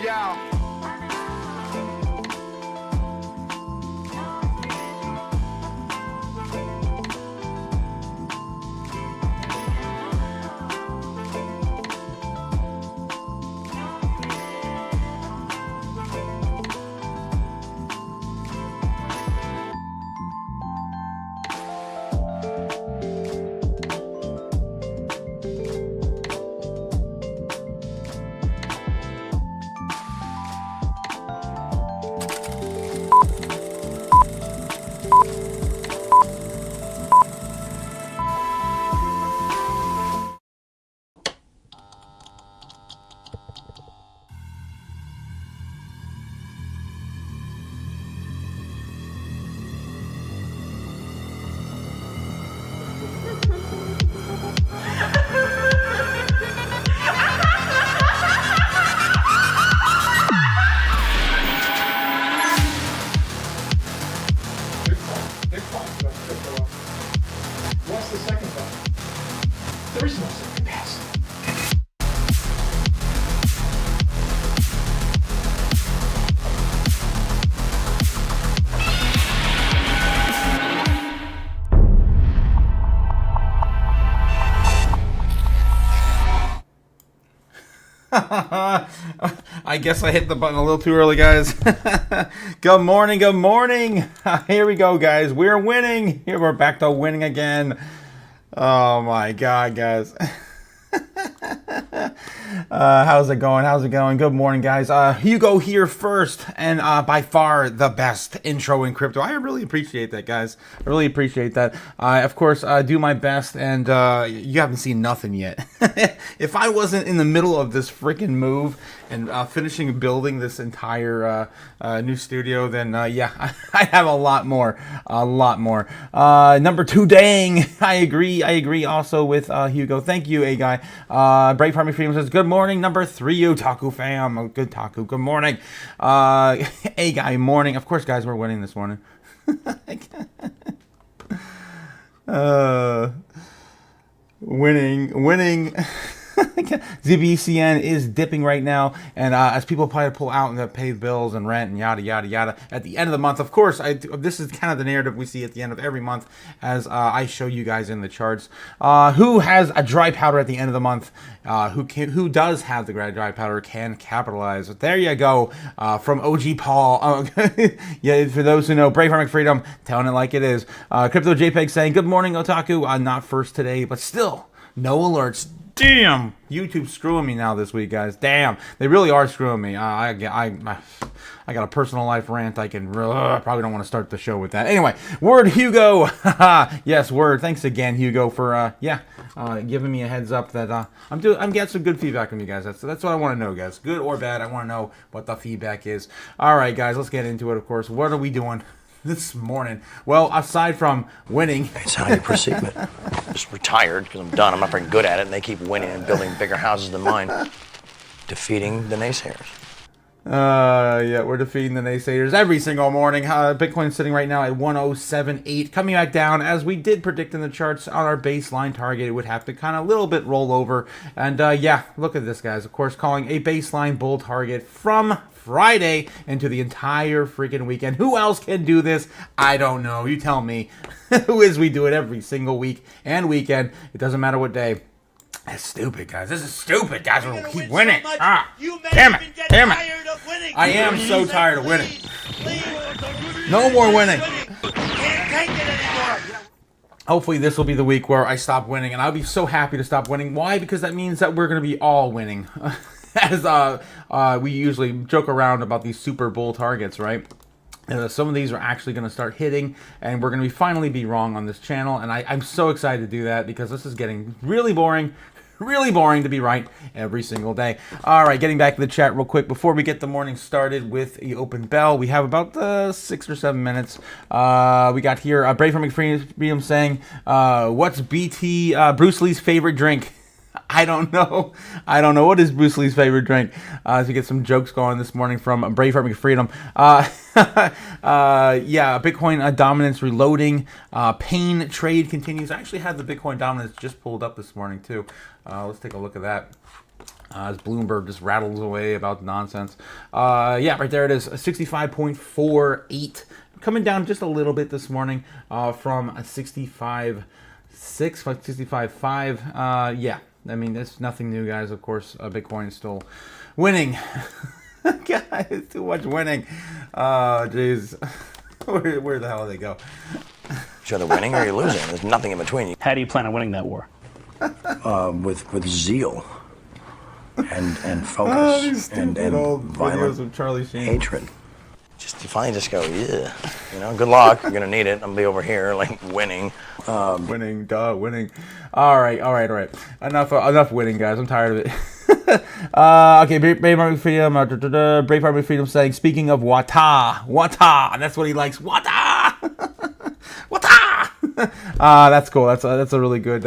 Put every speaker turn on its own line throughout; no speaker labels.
Yeah. I guess I hit the button a little too early, guys. Good morning, good morning. Here we go, guys. We're winning. Here we're back to winning again. Oh my God, guys. How's it going? How's it going? Good morning, guys. Hugo here first, and by far the best intro in crypto. I really appreciate that, guys. I really appreciate that. I, of course, do my best, and you haven't seen nothing yet. If I wasn't in the middle of this freaking move and finishing building this entire new studio, then yeah, I have a lot more. Number 2, dang. I agree also with Hugo. Thank you, A-Guy. Brave Army Freedom says, good morning. Number 3, Otaku fam. Oh, good Taku. Good morning. A-Guy, morning. Of course, guys, we're winning this morning. Winning. ZBCN is dipping right now, and as people probably pull out and pay bills and rent and yada yada yada at the end of the month. Of course, this is kind of the narrative we see at the end of every month, as I show you guys in the charts. Who has a dry powder at the end of the month? Who does have the dry powder can capitalize. There you go, from OG Paul. Yeah, for those who know, Brave Army Freedom, telling it like it is. Crypto JPEG saying, good morning, Otaku. Not first today, but still no alerts. Damn, YouTube's screwing me now this week, guys. Damn, they really are screwing me. I got a personal life rant. I can probably don't want to start the show with that. Anyway, word Hugo. Yes, word. Thanks again, Hugo, for giving me a heads up that I'm getting some good feedback from you guys. That's what I want to know, guys. Good or bad, I want to know what the feedback is. All right, guys, let's get into it. Of course, what are we doing this morning? Well, aside from winning,
it's how you perceive it. Just retired because I'm done. I'm not very good at it, and they keep winning and building bigger houses than mine. Defeating the naysayers.
Yeah, we're defeating the naysayers every single morning. Bitcoin's sitting right now at 107.8, coming back down as we did predict in the charts on our baseline target. It would have to kind of a little bit roll over, and yeah, look at this, guys. Of course, calling a baseline bull target from Friday into the entire freaking weekend. Who else can do this? I don't know. You tell me. Who is? We do it every single week and weekend. It doesn't matter what day. That's stupid, guys. This is stupid, guys. We'll keep winning.
So
Damn it. I am so tired of winning. No more winning. Hopefully this will be the week where I stop winning, and I'll be so happy to stop winning. Why? Because that means that we're going to be all winning. As we usually joke around about these super bull targets, right? Some of these are actually going to start hitting, and we're going to finally be wrong on this channel, and I'm so excited to do that because this is getting really boring to be right every single day. All right, getting back to the chat real quick before we get the morning started with the open bell. We have about 6 or 7 minutes. We got here Brave from Freedom saying, what's BT Bruce Lee's favorite drink? I don't know. What is Bruce Lee's favorite drink? As we get some jokes going this morning from Brave Army Freedom. Yeah, Bitcoin dominance reloading. Pain trade continues. I actually had the Bitcoin dominance just pulled up this morning too. Let's take a look at that. As Bloomberg just rattles away about nonsense. Yeah, right there it is. 65.48. Coming down just a little bit this morning from 65.6, 65.5. Yeah. I mean, it's nothing new, guys. Of course, Bitcoin is still winning. Guys, too much winning. Jeez. Where the hell do they go?
You're either winning or you're losing. There's nothing in between.
How do you plan on winning that war?
With zeal and focus and violent
of Charlie Sheen.
hatred. You finally just go, yeah. Good luck. You're gonna need it. I'm gonna be over here, like winning.
Winning. All right. Enough winning, guys. I'm tired of it. Okay, Brave Army Freedom. Brave Army Freedom saying, speaking of wata. That's what he likes. Wata. That's cool. That's a really good.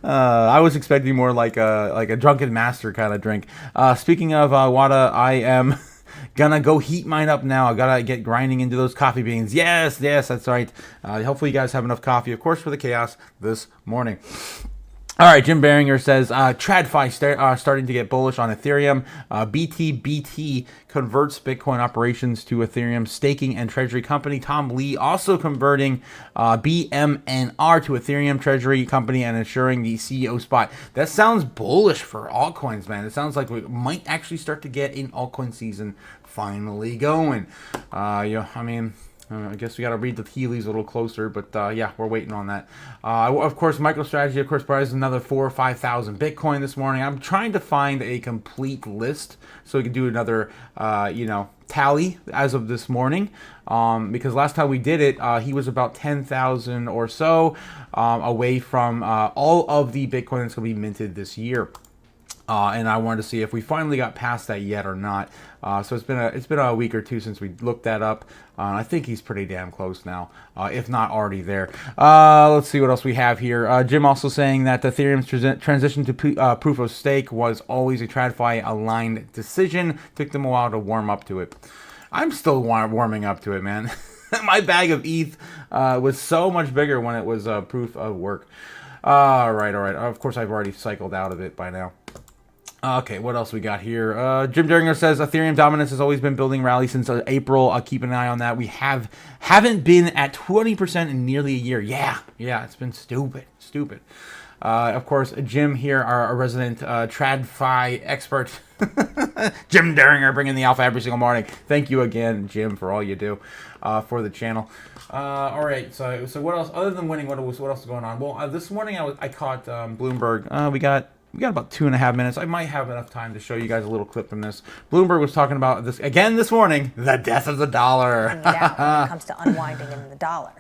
I was expecting more like a drunken master kind of drink. Speaking of wata, I am gonna go heat mine up now. I gotta get grinding into those coffee beans. Yes, that's right. Hopefully you guys have enough coffee, of course, for the chaos this morning. All right, Jim Beringer says TradFi starting to get bullish on Ethereum. BTBT converts Bitcoin operations to Ethereum staking and treasury company. Tom Lee also converting BMNR to Ethereum treasury company and ensuring the CEO spot. That sounds bullish for altcoins, man. It sounds like we might actually start to get an altcoin season finally going. I guess we got to read the tea leaves a little closer, but yeah, we're waiting on that. Of course, MicroStrategy, of course, prized another 4,000 or 5,000 Bitcoin this morning. I'm trying to find a complete list so we can do another, tally as of this morning. Because last time we did it, he was about 10,000 or so away from all of the Bitcoin that's going to be minted this year. And I wanted to see if we finally got past that yet or not. So it's been a week or two since we looked that up. I think he's pretty damn close now, if not already there. Let's see what else we have here. Jim also saying that Ethereum's transition to proof of stake was always a TradFi aligned decision. Took them a while to warm up to it. I'm still warming up to it, man. My bag of ETH was so much bigger when it was proof of work. All right. Of course, I've already cycled out of it by now. Okay, what else we got here? Jim Deringer says Ethereum dominance has always been building rally since April. I'll keep an eye on that. We haven't been at 20% in nearly a year. Yeah, it's been stupid. Of course, Jim here, our resident TradFi expert, Jim Deringer, bringing the alpha every single morning. Thank you again, Jim, for all you do for the channel. All right, so what else? Other than winning, what else is going on? Well, this morning I caught Bloomberg. We got about 2.5 minutes. I might have enough time to show you guys a little clip from this. Bloomberg was talking about this again this morning, the death of the dollar.
Yeah, when it comes to unwinding in the dollar.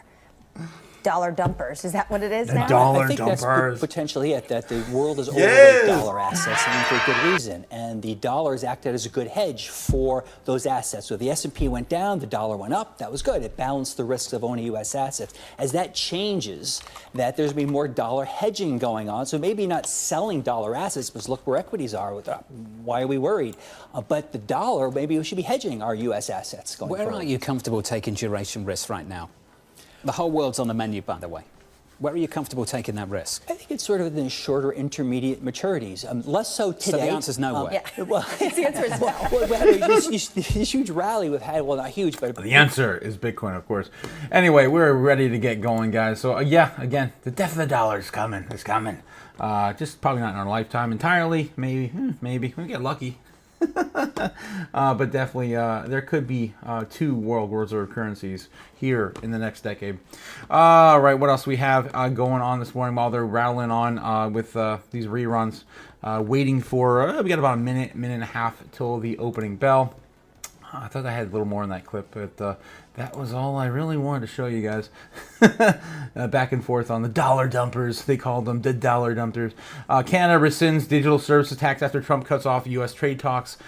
Dollar dumpers, is that what it is now?
Dollar
I think
dumpers.
that's potentially it, that the world is overweight dollar assets, and for good reason. And the dollars acted as a good hedge for those assets. So the S&P went down, the dollar went up, that was good. It balanced the risks of owning U.S. assets. As that changes, that there's going to be more dollar hedging going on. So maybe not selling dollar assets, because look where equities are. Why are we worried? But the dollar, maybe we should be hedging our U.S. assets going forward.
Where are you comfortable taking duration risk right now? The whole world's on the menu, by the way. Where are you comfortable taking that risk?
I think it's sort of in the shorter intermediate maturities. Less so today.
So the answer's nowhere.
Yeah.
Well,
The answer is no.
we had this huge rally we've had. Well, not huge, but
The answer is Bitcoin, of course. Anyway, we're ready to get going, guys. So yeah, again, the death of the dollar is coming. It's coming. Just probably not in our lifetime entirely. Maybe we get lucky. But definitely there could be 2 world reserve currencies here in the next decade. All right, what else we have going on this morning while they're rattling on with these reruns, waiting for we got about a minute and a half till the opening bell. I thought I had a little more in that clip, but that was all I really wanted to show you guys. Back and forth on the dollar dumpers. They called them the dollar dumpers. Canada rescinds digital services tax after Trump cuts off U.S. trade talks.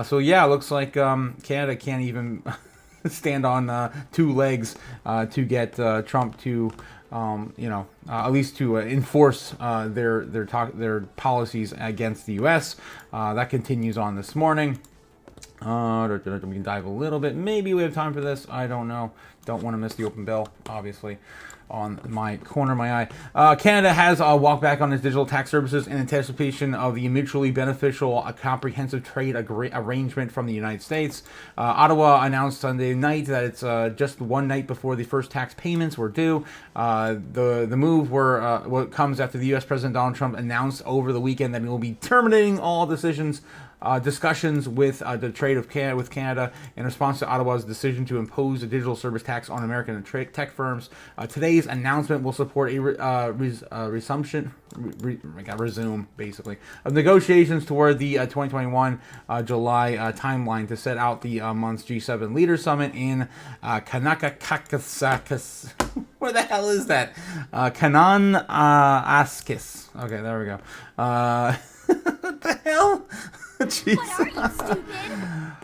So yeah, it looks like Canada can't even stand on 2 legs to get Trump to, at least to enforce their policies against the U.S. That continues on this morning. We can dive a little bit. Maybe we have time for this. I don't know. Don't want to miss the open bell, obviously, on my corner of my eye. Canada has walked back on its digital tax services in anticipation of the mutually beneficial comprehensive trade arrangement from the United States. Ottawa announced Sunday night that it's just one night before the first tax payments were due. The move what comes after the U.S. President Donald Trump announced over the weekend that he will be terminating all discussions with the trade of Canada in response to Ottawa's decision to impose a digital service tax on American tech firms. Today's announcement will support a resume basically of negotiations toward the 2021 July timeline to set out the month's G7 Leaders Summit in Kanakakakis. Where the hell is that? Kananaskis. Okay, there we go. What the hell? Jesus.
What are you, stupid?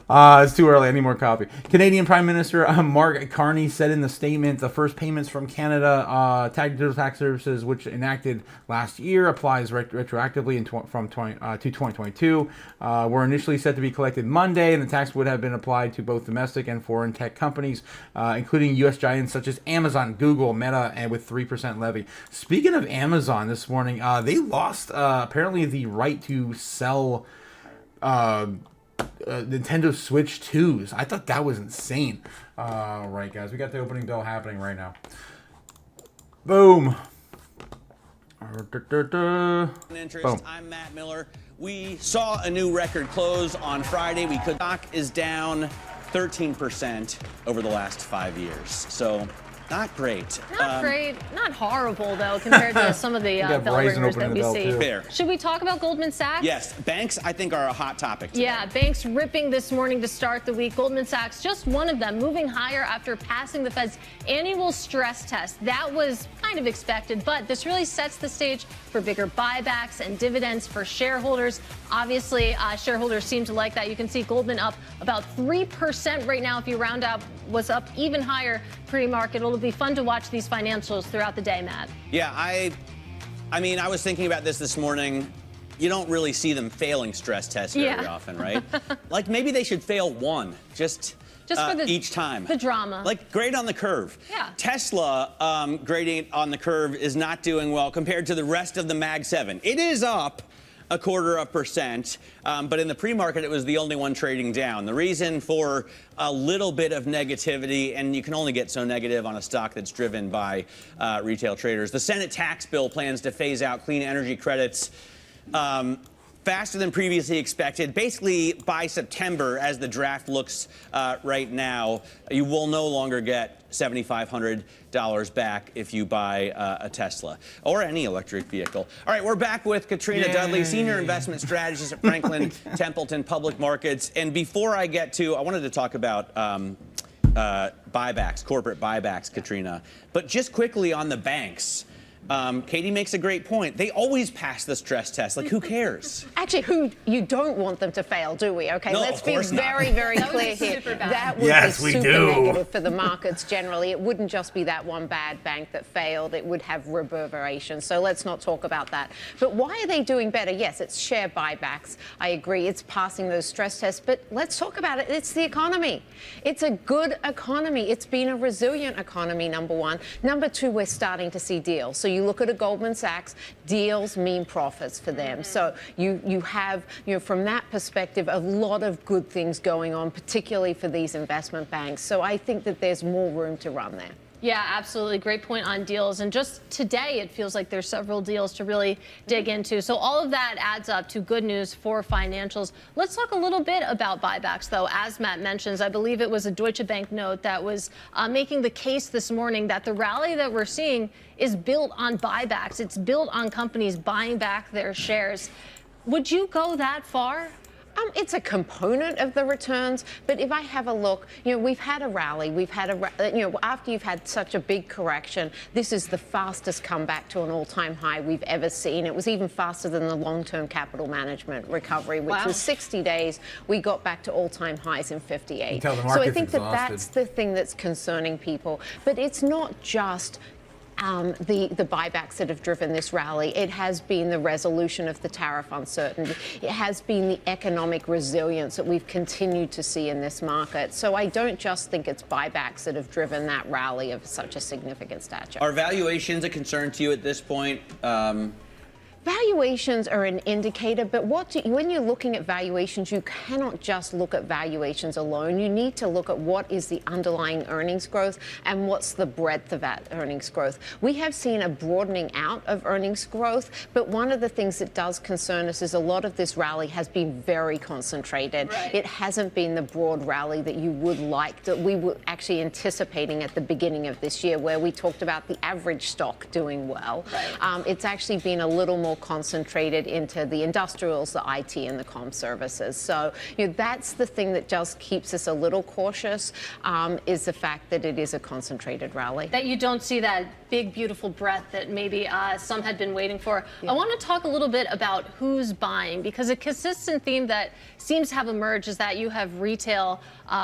It's too early. I need more coffee. Canadian Prime Minister Mark Carney said in the statement, the first payments from Canada digital tax services, which enacted last year, applies retroactively from 2022. Were initially set to be collected Monday, and the tax would have been applied to both domestic and foreign tech companies, including U.S. giants such as Amazon, Google, Meta, and with 3% levy. Speaking of Amazon, this morning they lost apparently the right to sell Nintendo Switch 2s. I thought that was insane. Right, guys, we got the opening bell happening right now. Boom.
Boom. I'm Matt Miller. We saw a new record close on Friday. Stock is down 13% over the last 5 years. So not great.
Not great, not horrible though, compared to some of the bell ringers that we see.
Fair.
Should we talk about Goldman Sachs?
Yes, banks I think are a hot topic today.
Yeah, banks ripping this morning to start the week. Goldman Sachs, just one of them, moving higher after passing the Fed's annual stress test. That was kind of expected, but this really sets the stage for bigger buybacks and dividends for shareholders. Obviously, shareholders seem to like that. You can see Goldman up about 3% right now. If you round up, was up even higher pre-market. It'll be fun to watch these financials throughout the day, Matt.
Yeah, I mean, I was thinking about this morning. You don't really see them failing stress tests very often, right? Like maybe they should fail one, just for each time.
The drama.
Like grade on the curve.
Yeah.
Tesla grading on the curve is not doing well compared to the rest of the Mag 7. It is up 0.25%, but in the pre-market, it was the only one trading down. The reason for a little bit of negativity, and you can only get so negative on a stock that's driven by retail traders. The Senate tax bill plans to phase out clean energy credits faster than previously expected. Basically, by September, as the draft looks right now, you will no longer get $7,500 back if you buy a Tesla or any electric vehicle. All right, we're back with Katrina Dudley, Senior Investment Strategist at Franklin Templeton Public Markets. And before I get to, I wanted to talk about buybacks, corporate buybacks, Katrina. But just quickly on the banks. Katie makes a great point. They always pass the stress test. Like, who cares?
Actually, you don't want them to fail, do we? Okay,
No,
let's
of
be
course not.
very, very clear here. That would
Yes,
be
we
super
do.
negative for the markets generally. It wouldn't just be that one bad bank that failed. It would have reverberations. So let's not talk about that. But why are they doing better? Yes, it's share buybacks. I agree. It's passing those stress tests. But let's talk about it. It's the economy. It's a good economy. It's been a resilient economy, number one. Number two, we're starting to see deals. So you look at a Goldman Sachs, deals mean profits for them. So you have, from that perspective, a lot of good things going on, particularly for these investment banks. So I think that there's more room to run there.
Yeah, absolutely. Great point on deals. And just today, it feels like there's several deals to really dig into. So all of that adds up to good news for financials. Let's talk a little bit about buybacks, though. As Matt mentions, I believe it was a Deutsche Bank note that was making the case this morning that the rally that we're seeing is built on buybacks. It's built on companies buying back their shares. Would you go that far?
It's a component of the returns, but if I have a look, we've had a rally. We've had after you've had such a big correction, this is the fastest comeback to an all-time high we've ever seen. It was even faster than the long-term capital management recovery, which was 60 days. We got back to all-time highs in 58.
Until the
So I
market's
think
exhausted.
that's the thing that's concerning people. But it's not just the buybacks that have driven this rally. It has been the resolution of the tariff uncertainty. It has been the economic resilience that we've continued to see in this market. So I don't just think it's buybacks that have driven that rally of such a significant stature.
Are valuations a concern to you at this point?
Valuations are an indicator, but when you're looking at valuations, you cannot just look at valuations alone. You need to look at what is the underlying earnings growth and what's the breadth of that earnings growth. We have seen a broadening out of earnings growth, but one of the things that does concern us is a lot of this rally has been very concentrated.
Right.
It hasn't been the broad rally that you would like, that we were actually anticipating at the beginning of this year, where we talked about the average stock doing well.
Right.
It's actually been a little more more concentrated into the industrials, the IT, and the comm services. So, that's the thing that just keeps us a little cautious, is the fact that it is a concentrated rally.
That you don't see that big, beautiful breadth that maybe some had been waiting for. I want to talk a little bit about who's buying, because a consistent theme that seems to have emerged is that you have retail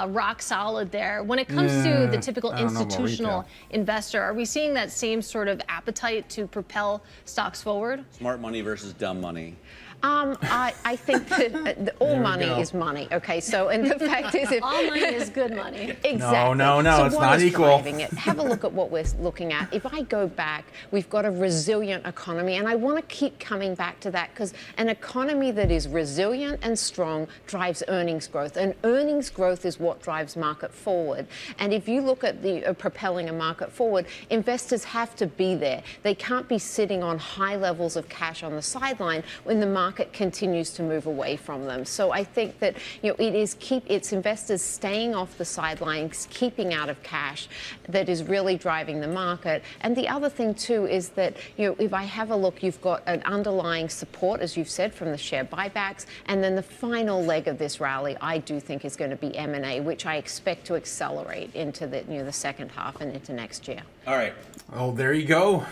rock solid there. When it comes to the typical institutional investor, are we seeing that same sort of appetite to propel stocks forward?
Smart money versus dumb money.
I think that all money is money. Okay, so, and the fact is, if
all money is good money.
Exactly.
No,
so
it's
what
not
is
equal.
driving it? Have a look at what we're looking at. If I go back, we've got a resilient economy, and I want to keep coming back to that, because an economy that is resilient and strong drives earnings growth, and earnings growth is what drives market forward. And if you look at the propelling a market forward, investors have to be there. They can't be sitting on high levels of cash on the sideline when the market continues to move away from them. So I think that it's investors staying off the sidelines, keeping out of cash, that is really driving the market. And the other thing too is that if I have a look, you've got an underlying support, as you've said, from the share buybacks, and then the final leg of this rally, I do think, is going to be M&A, which I expect to accelerate into the second half and into next year.
All right.
Oh, there you go.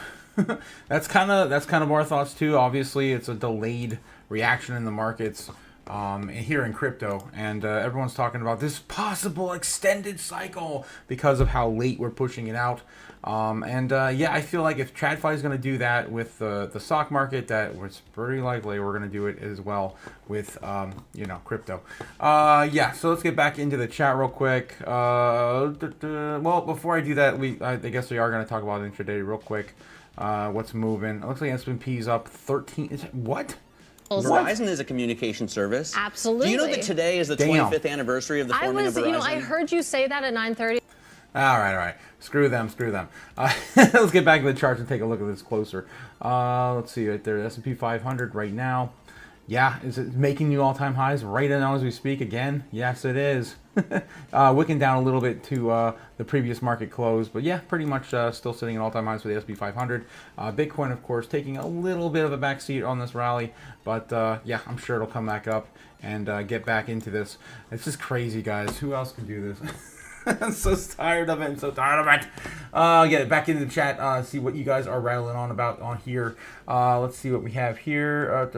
That's kind of our thoughts too. Obviously, it's a delayed reaction in the markets here in crypto, and everyone's talking about this possible extended cycle because of how late we're pushing it out. Yeah, I feel like if TradFi is going to do that with the stock market, that it's pretty likely we're going to do it as well with crypto. Yeah, so let's get back into the chat real quick. Well, before I do that, I guess we are going to talk about intraday real quick. What's moving? It looks like S&P's up 13. What?
Verizon is a communication service.
Absolutely.
Do you know that today is the 25th anniversary of the forming of Verizon?
I heard you say that at 9:30.
All right. Screw them. Let's get back to the charts and take a look at this closer. Let's see right there. S&P 500 right now. Yeah, is it making new all-time highs right now as we speak again? Yes, it is. Wicking down a little bit to the previous market close, but yeah, pretty much still sitting at all-time highs for the S&P 500. Bitcoin, of course, taking a little bit of a backseat on this rally, but yeah, I'm sure it'll come back up and get back into this. It's just crazy, guys. Who else can do this? I'm so tired of it. Get it back into the chat. See what you guys are rattling on about on here. Let's see what we have here.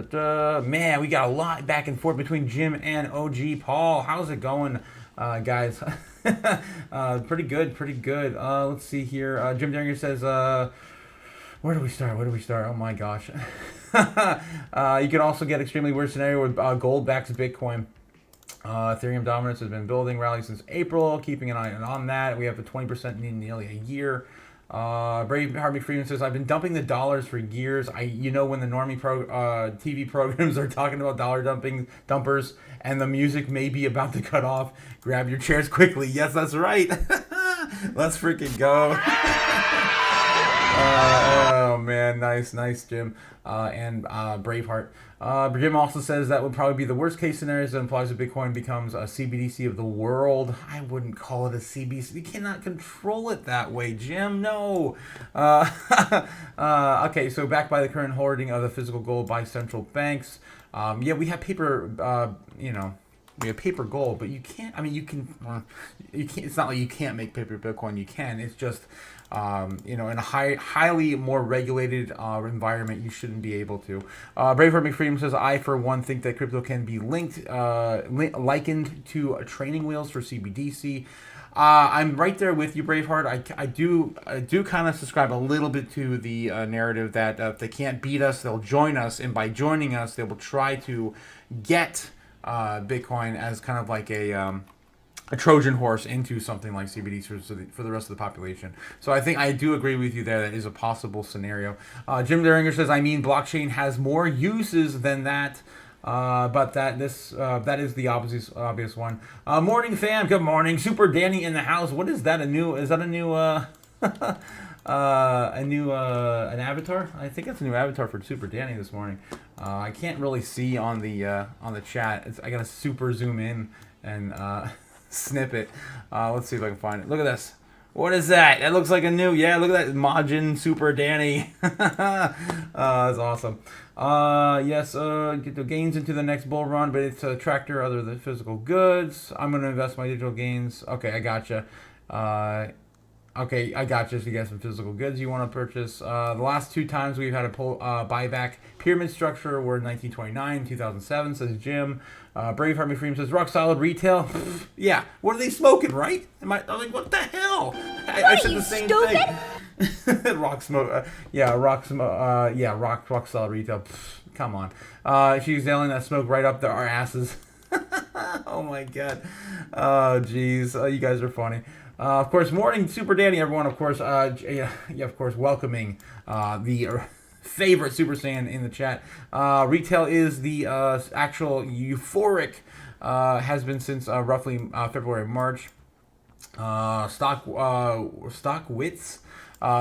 Man, we got a lot back and forth between Jim and OG Paul. How's it going, guys? Pretty good. Let's see here. Jim Deringer says, where do we start? Oh my gosh. You can also get extremely weird scenario where gold backs Bitcoin. Ethereum dominance has been building rally since April, keeping an eye on that. We have a 20% in nearly a year. Brave Harvey Freeman says, I've been dumping the dollars for years. When the normie TV programs are talking about dollar dumpers and the music may be about to cut off, grab your chairs quickly. Yes, that's right. Let's freaking go. Oh man, nice Jim and Braveheart. Jim also says that would probably be the worst case scenario. That implies that Bitcoin becomes a CBDC of the world. I wouldn't call it a CBDC. You cannot control it that way, Jim. No. Okay, so backed by the current hoarding of the physical gold by central banks. Yeah, we have paper. We have paper gold, but you can't. I mean, you can. It's not like you can't make paper Bitcoin. You can. It's just. In a highly more regulated environment, you shouldn't be able to. Braveheart McFreedom says, I, for one, think that crypto can be likened to training wheels for CBDC. I'm right there with you, Braveheart. I do kind of subscribe a little bit to the narrative that if they can't beat us, they'll join us. And by joining us, they will try to get Bitcoin as kind of like a Trojan horse into something like CBDC for the rest of the population. So I do agree with you there. That is a possible scenario. Jim Deringer says, I mean, blockchain has more uses than that, but that is the obvious one. Morning fam, good morning. Super Danny in the house. What is that? Is that a new an avatar? I think it's a new avatar for Super Danny this morning. I can't really see on the chat. I gotta super zoom in and snip it. Let's see if I can find it. Look at this. What is that? That looks like a new, yeah, look at that Majin Super Danny. That's awesome. Yes, get the gains into the next bull run, but it's a tractor other than physical goods. I'm going to invest my digital gains. Okay, I gotcha. Okay, I got you. So you got some physical goods you want to purchase. The last 2 times we've had a buyback pyramid structure were in 1929, 2007, says Jim. Braveheart McFreeman says, rock solid retail. Yeah, what are they smoking, right? I'm like, what the hell? I said the same thing. Rock smoke. Rock solid retail. Come on. She's yelling that smoke right up our asses. Oh my god. Oh jeez. You guys are funny. Of course, morning Super Danny, everyone. Of course, of course, welcoming the favorite Super Saiyan in the chat. Retail is the actual euphoric, has been since roughly February, March. Stock wits.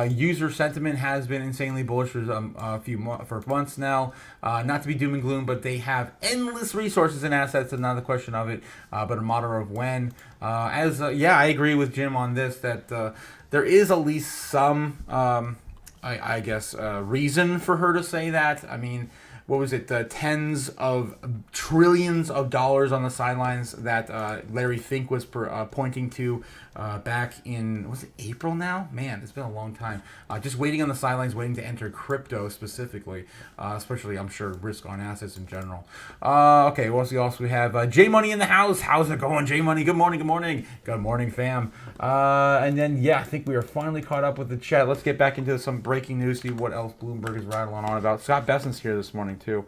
User sentiment has been insanely bullish for months now. Not to be doom and gloom, but they have endless resources and assets, and not a question of it, but a matter of when. I agree with Jim on this, that there is at least some, I guess, reason for her to say that. I mean, what was it, tens of trillions of dollars on the sidelines that Larry Fink was pointing to back in, was it April now? Man, it's been a long time. Just waiting on the sidelines, waiting to enter crypto specifically, especially, I'm sure, risk on assets in general. Okay, we also have J Money in the house. How's it going, J Money? Good morning, good morning. Good morning, fam. And then, I think we are finally caught up with the chat. Let's get back into some breaking news, see what else Bloomberg is rattling on about. Scott Besson's here this morning, too.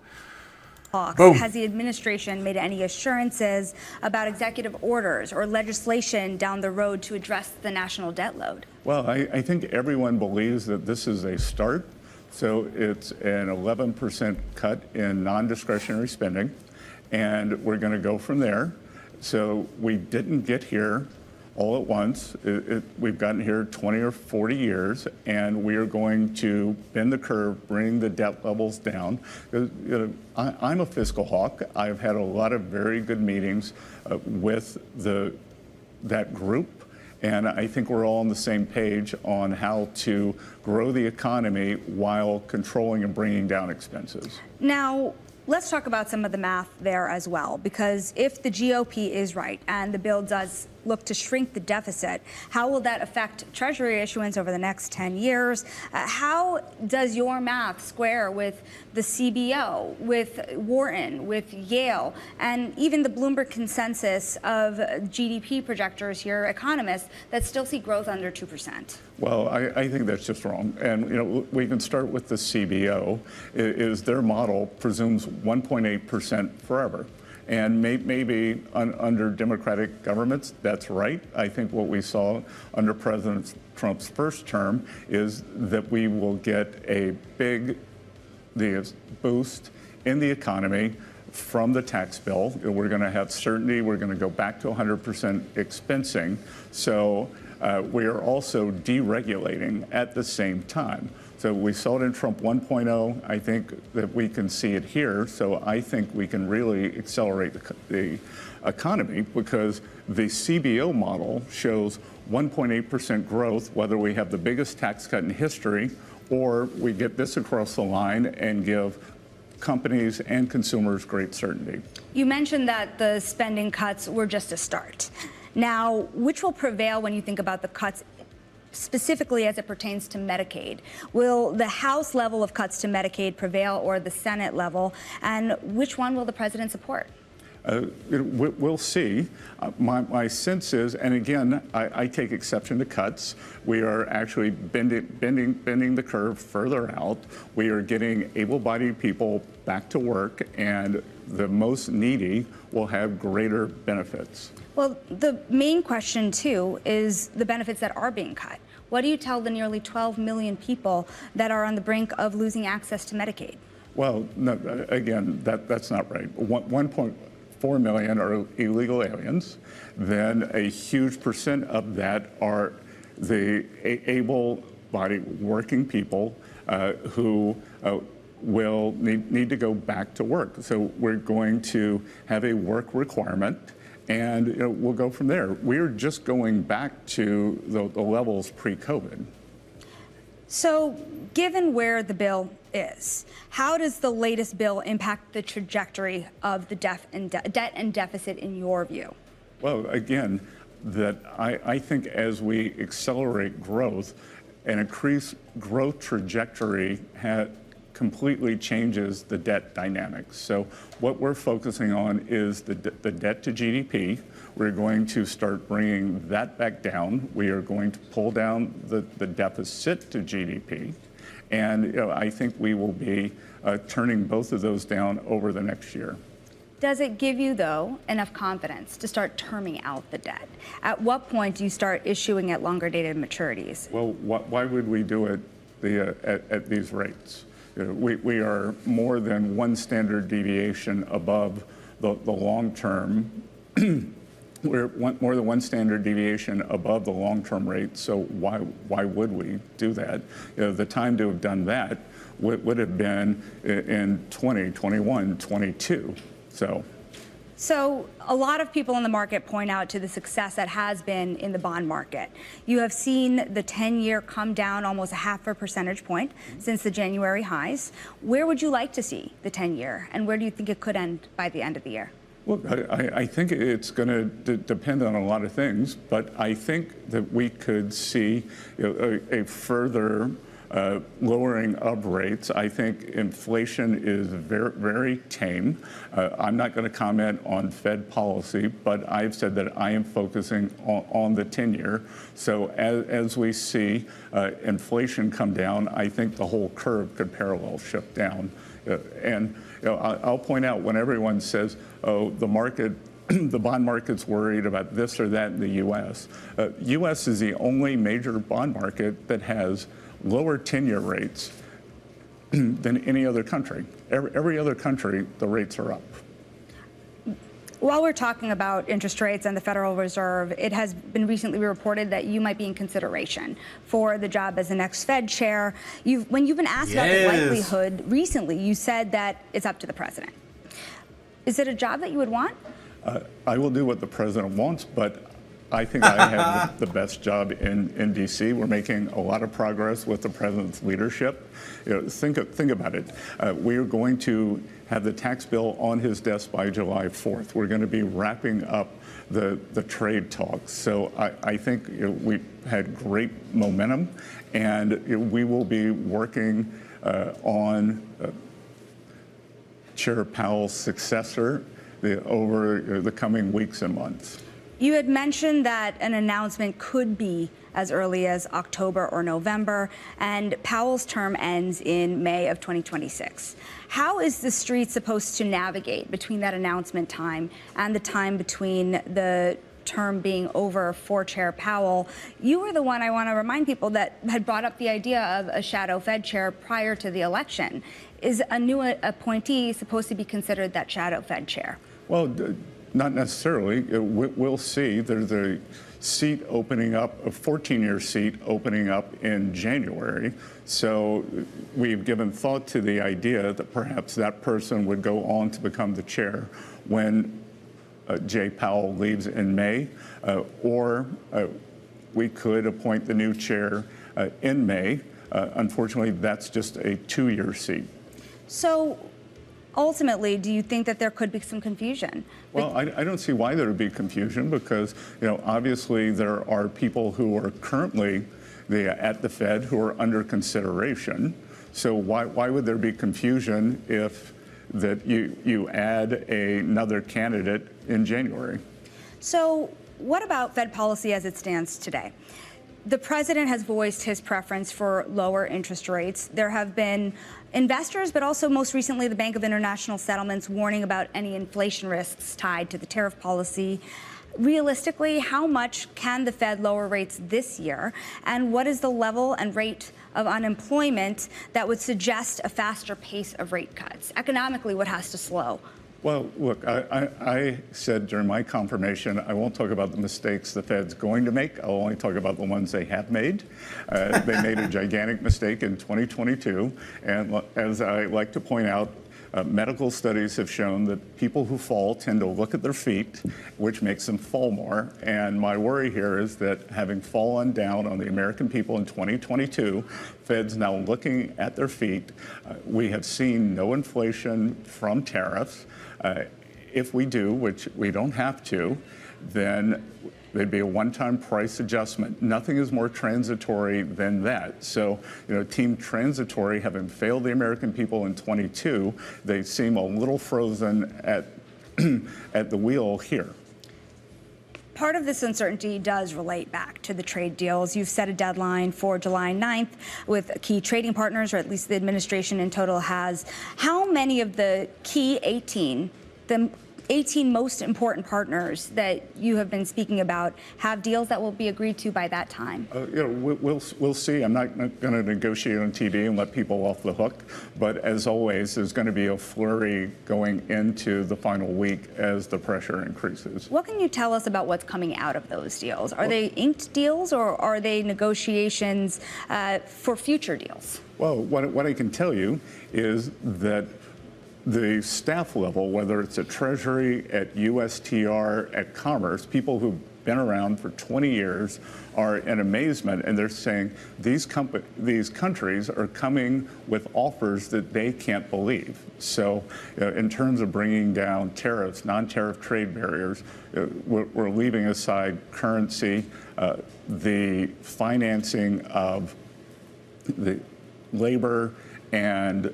Has the administration made any assurances about executive orders or legislation down the road to address the national debt load?
Well, I think everyone believes that this is a start. So it's an 11% cut in non-discretionary spending, and we're going to go from there. So we didn't get here all at once. We've gotten here 20 or 40 years, and we are going to bend the curve, bring the debt levels down. I'm a fiscal hawk. I've had a lot of very good meetings with that group, and I think we're all on the same page on how to grow the economy while controlling and bringing down expenses.
Now, let's talk about some of the math there as well, because if the GOP is right and the bill does look to shrink the deficit, how will that affect Treasury issuance over the next 10 years? How does your math square with the CBO, with Wharton, with Yale, and even the Bloomberg consensus of GDP projectors here, economists, that still see growth under 2%?
Well, I think that's just wrong. And, we can start with the CBO. Is their model presumes 1.8% forever. And maybe under Democratic governments, that's right. I think what we saw under President Trump's first term is that we will get a big boost in the economy from the tax bill. We're going to have certainty. We're going to go back to 100% expensing. So we are also deregulating at the same time. So we saw it in Trump 1.0. I think that we can see it here. So I think we can really accelerate the economy, because the CBO model shows 1.8% growth, whether we have the biggest tax cut in history or we get this across the line and give companies and consumers great certainty.
You mentioned that the spending cuts were just a start. Now, which will prevail when you think about the cuts specifically as it pertains to Medicaid? Will the House level of cuts to Medicaid prevail, or the Senate level? And which one will the president support?
We'll see. My sense is, and again, I take exception to cuts. We are actually bending the curve further out. We are getting able-bodied people back to work, and the most needy will have greater benefits.
Well, the main question, too, is the benefits that are being cut. What do you tell the nearly 12 million people that are on the brink of losing access to Medicaid?
Well, no, again, that's not right. 1.4 million are illegal aliens. Then a huge percent of that are the able-bodied working people who will need to go back to work. So we're going to have a work requirement. and we'll go from there. We're just going back to the levels pre-COVID.
So, given where the bill is, how does the latest bill impact the trajectory of the debt and deficit in your view?
Well, again, that I think as we accelerate growth, an increased growth trajectory completely changes the debt dynamics. So what we're focusing on is the debt to GDP. We're going to start bringing that back down. We are going to pull down the deficit to GDP. And I think we will be turning both of those down over the next year.
Does it give you, though, enough confidence to start terming out the debt? At what point do you start issuing at longer dated maturities?
Well, why would we do it at these rates? We are more than one standard deviation above the long-term. We're more than one standard deviation above the long-term rate, so why would we do that? The time to have done that would have been in 20, 21, 22.
So a lot of people in the market point out to the success that has been in the bond market. You have seen the 10-year come down almost 0.5 percentage point since the January highs. Where would you like to see the 10-year, and where do you think it could end by the end of the year?
Well, I think it's going to depend on a lot of things, but I think that we could see a further lowering of rates. I think inflation is very, very tame. I'm not going to comment on Fed policy, but I've said that I am focusing on the 10-year. So as we see inflation come down, I think the whole curve could parallel shift down. And I'll point out, when everyone says, oh, the market, the bond market's worried about this or that in the U.S. U.S. is the only major bond market that has lower 10-year rates than any other country. Every other country, the rates are up.
While we're talking about interest rates and the Federal Reserve, it has been recently reported that you might be in consideration for the job as the next Fed chair. When you've been asked about the likelihood recently, you said that it's up to the president. Is it a job that you would want?
I will do what the president wants, but I think I have the best job in D.C. We're making a lot of progress with the president's leadership. Think about it. We are going to have the tax bill on his desk by July 4th. We're going to be wrapping up the trade talks. So I think we've had great momentum, and we will be working on Chair Powell's successor over the coming weeks and months.
You had mentioned that an announcement could be as early as October or November, and Powell's term ends in May of 2026. How is the street supposed to navigate between that announcement time and the time between the term being over for Chair Powell? You were the one, I want to remind people, that had brought up the idea of a shadow Fed chair prior to the election. Is a new appointee supposed to be considered that shadow Fed chair?
Well, not necessarily. We'll see. There's a seat opening up, a 14-year seat opening up in January. So we've given thought to the idea that perhaps that person would go on to become the chair when Jay Powell leaves in May, or we could appoint the new chair in May. Unfortunately, that's just a 2-year seat.
So ultimately, do you think that there could be some confusion?
Well, I don't see why there would be confusion, because obviously there are people who are currently at the Fed who are under consideration. So why would there be confusion if that you add another candidate in January?
So what about Fed policy as it stands today? The president has voiced his preference for lower interest rates. There have been investors, but also most recently the Bank of International Settlements, warning about any inflation risks tied to the tariff policy. Realistically, how much can the Fed lower rates this year? And what is the level and rate of unemployment that would suggest a faster pace of rate cuts? Economically, what has to slow?
Well, look, I said during my confirmation, I won't talk about the mistakes the Fed's going to make. I'll only talk about the ones they have made. They made a gigantic mistake in 2022. And as I like to point out, Medical studies have shown that people who fall tend to look at their feet, which makes them fall more. And my worry here is that having fallen down on the American people in 2022, Fed's now looking at their feet. We have seen no inflation from tariffs. If we do, which we don't have to, then there'd be a one-time price adjustment. Nothing is more transitory than that. So, Team Transitory, having failed the American people in 22, they seem a little frozen at at the wheel here.
Part of this uncertainty does relate back to the trade deals. You've set a deadline for July 9th with key trading partners, or at least the administration in total has. How many of the key 18 most important partners that you have been speaking about have deals that will be agreed to by that time?
We'll see. I'm not going to negotiate on TV and let people off the hook. But as always, there's going to be a flurry going into the final week as the pressure increases.
What can you tell us about what's coming out of those deals? Are they inked deals, or are they negotiations for future deals?
Well, what I can tell you is that the staff level, whether it's at Treasury, at USTR, at Commerce, people who've been around for 20 years are in amazement, and they're saying these countries are coming with offers that they can't believe. So in terms of bringing down tariffs, non-tariff trade barriers, we're leaving aside currency, the financing of the labor and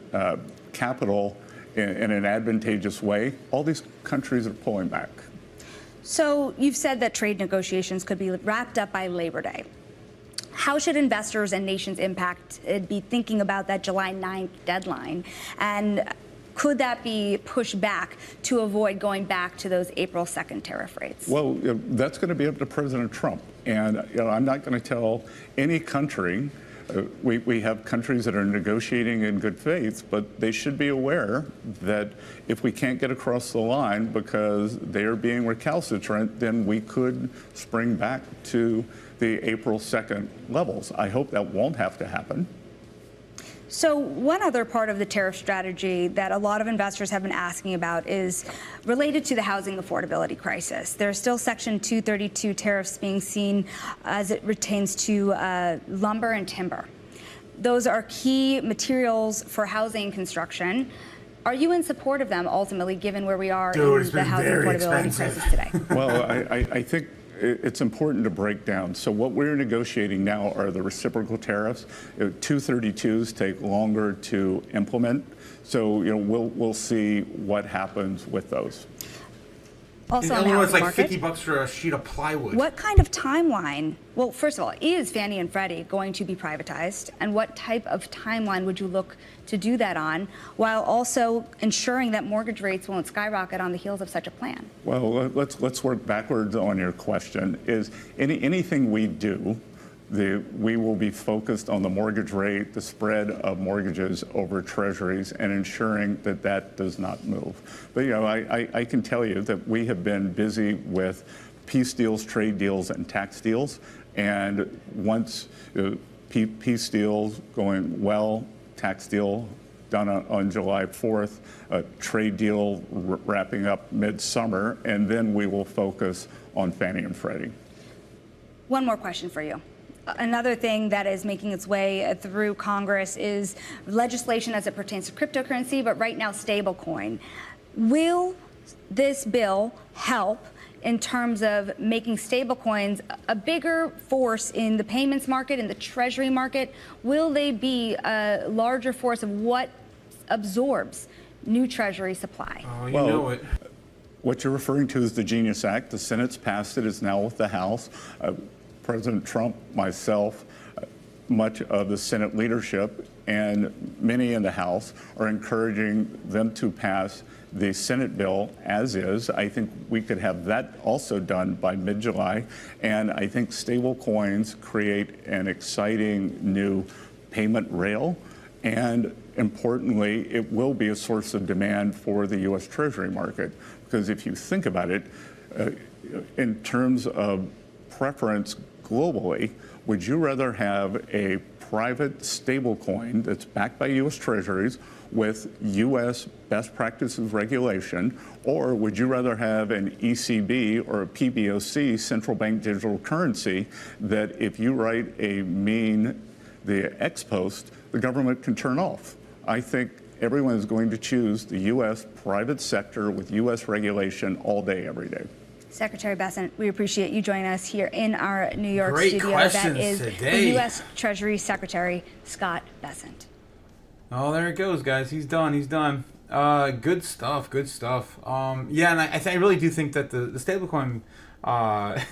capital in an advantageous way. All these countries are pulling back.
So you've said that trade negotiations could be wrapped up by Labor Day. How should investors and nations impacted be thinking about that July 9th deadline? And could that be pushed back to avoid going back to those April 2nd tariff rates?
Well, that's going to be up to President Trump. And I'm not going to tell any country. We have countries that are negotiating in good faith, but they should be aware that if we can't get across the line because they are being recalcitrant, then we could spring back to the April 2nd levels. I hope that won't have to happen.
So one other part of the tariff strategy that a lot of investors have been asking about is related to the housing affordability crisis. There are still Section 232 tariffs being seen as it pertains to lumber and timber. Those are key materials for housing construction. Are you in support of them ultimately, given where we are in the housing affordability crisis today?
Well, I think it's important to break down. So what we're negotiating now are the reciprocal tariffs. 232s take longer to implement. So we'll see what happens with those.
Also,
in Illinois, it's like $50 for a sheet of plywood.
What kind of timeline? Well, first of all, is Fannie and Freddie going to be privatized? And what type of timeline would you look to do that on, while also ensuring that mortgage rates won't skyrocket on the heels of such a plan?
Well, let's work backwards on your question. Is anything we do, we will be focused on the mortgage rate, the spread of mortgages over treasuries, and ensuring that that does not move. But I can tell you that we have been busy with peace deals, trade deals, and tax deals. And once peace deals going well, tax deal done on July 4th, a trade deal wrapping up midsummer, and then we will focus on Fannie and Freddie.
One more question for you. Another thing that is making its way through Congress is legislation as it pertains to cryptocurrency, but right now stablecoin. Will this bill help in terms of making stablecoins a bigger force in the payments market, in the treasury market? Will they be a larger force of what absorbs new treasury supply?
Oh, you know it.
What you're referring to is the Genius Act. The Senate's passed it. It's now with the House. President Trump, myself, much of the Senate leadership, and many in the House are encouraging them to pass the Senate bill as is. I think we could have that also done by mid-July. And I think stable coins create an exciting new payment rail. And importantly, it will be a source of demand for the U.S. Treasury market. Because if you think about it, in terms of preference globally, would you rather have a private stablecoin that's backed by U.S. Treasuries with U.S. best practices regulation, or would you rather have an ECB or a PBOC, central bank digital currency, that if you write a meme, the ex post, the government can turn off? I think everyone is going to choose the U.S. private sector with U.S. regulation all day, every day.
Secretary Bessent, we appreciate you joining us here in our New York
Great
studio.
questions
That is
today.
the U.S. Treasury Secretary Scott Bessent.
Oh, there it goes, guys. He's done. He's done. Good stuff. Good stuff. Yeah, and I really do think that the stablecoin, I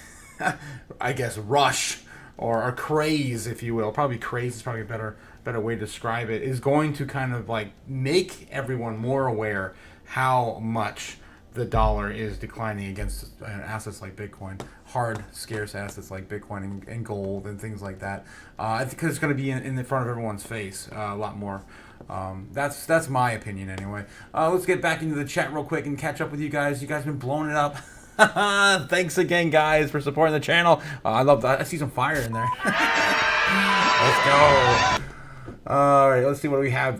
guess, rush or craze, if you will, probably craze is probably a better way to describe it, is going to kind of like make everyone more aware how much the dollar is declining against assets like Bitcoin, hard, scarce assets like Bitcoin and gold and things like that. I think it's going to be in the front of everyone's face a lot more. That's my opinion anyway. Let's get back into the chat real quick and catch up with you guys. You guys have been blowing it up. Thanks again, guys, for supporting the channel. I love that. I see some fire in there. Let's go. All right, let's see what we have.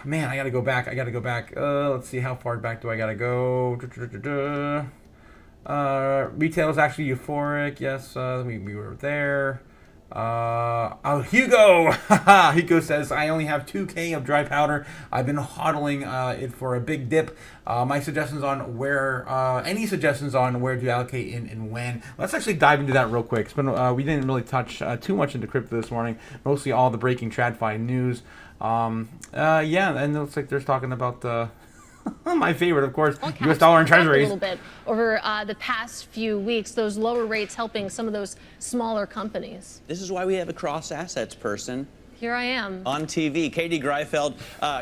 Man, I gotta go back. Let's see, how far back do I gotta go? Retail is actually euphoric. Yes, we were there. Oh, Hugo! Hugo says, I only have 2K of dry powder. I've been hodling it for a big dip. My suggestions on where, any suggestions on where to allocate and when. Let's actually dive into that real quick. It's been, we didn't really touch too much into crypto this morning. Mostly all the breaking TradFi news. Yeah, and it looks like there's talking about my favorite, of course, U.S. dollar and treasuries.
A little bit over the past few weeks, those lower rates helping some of those smaller companies.
This is why we have a cross assets person
Here I am.
on TV. Katie Greifeld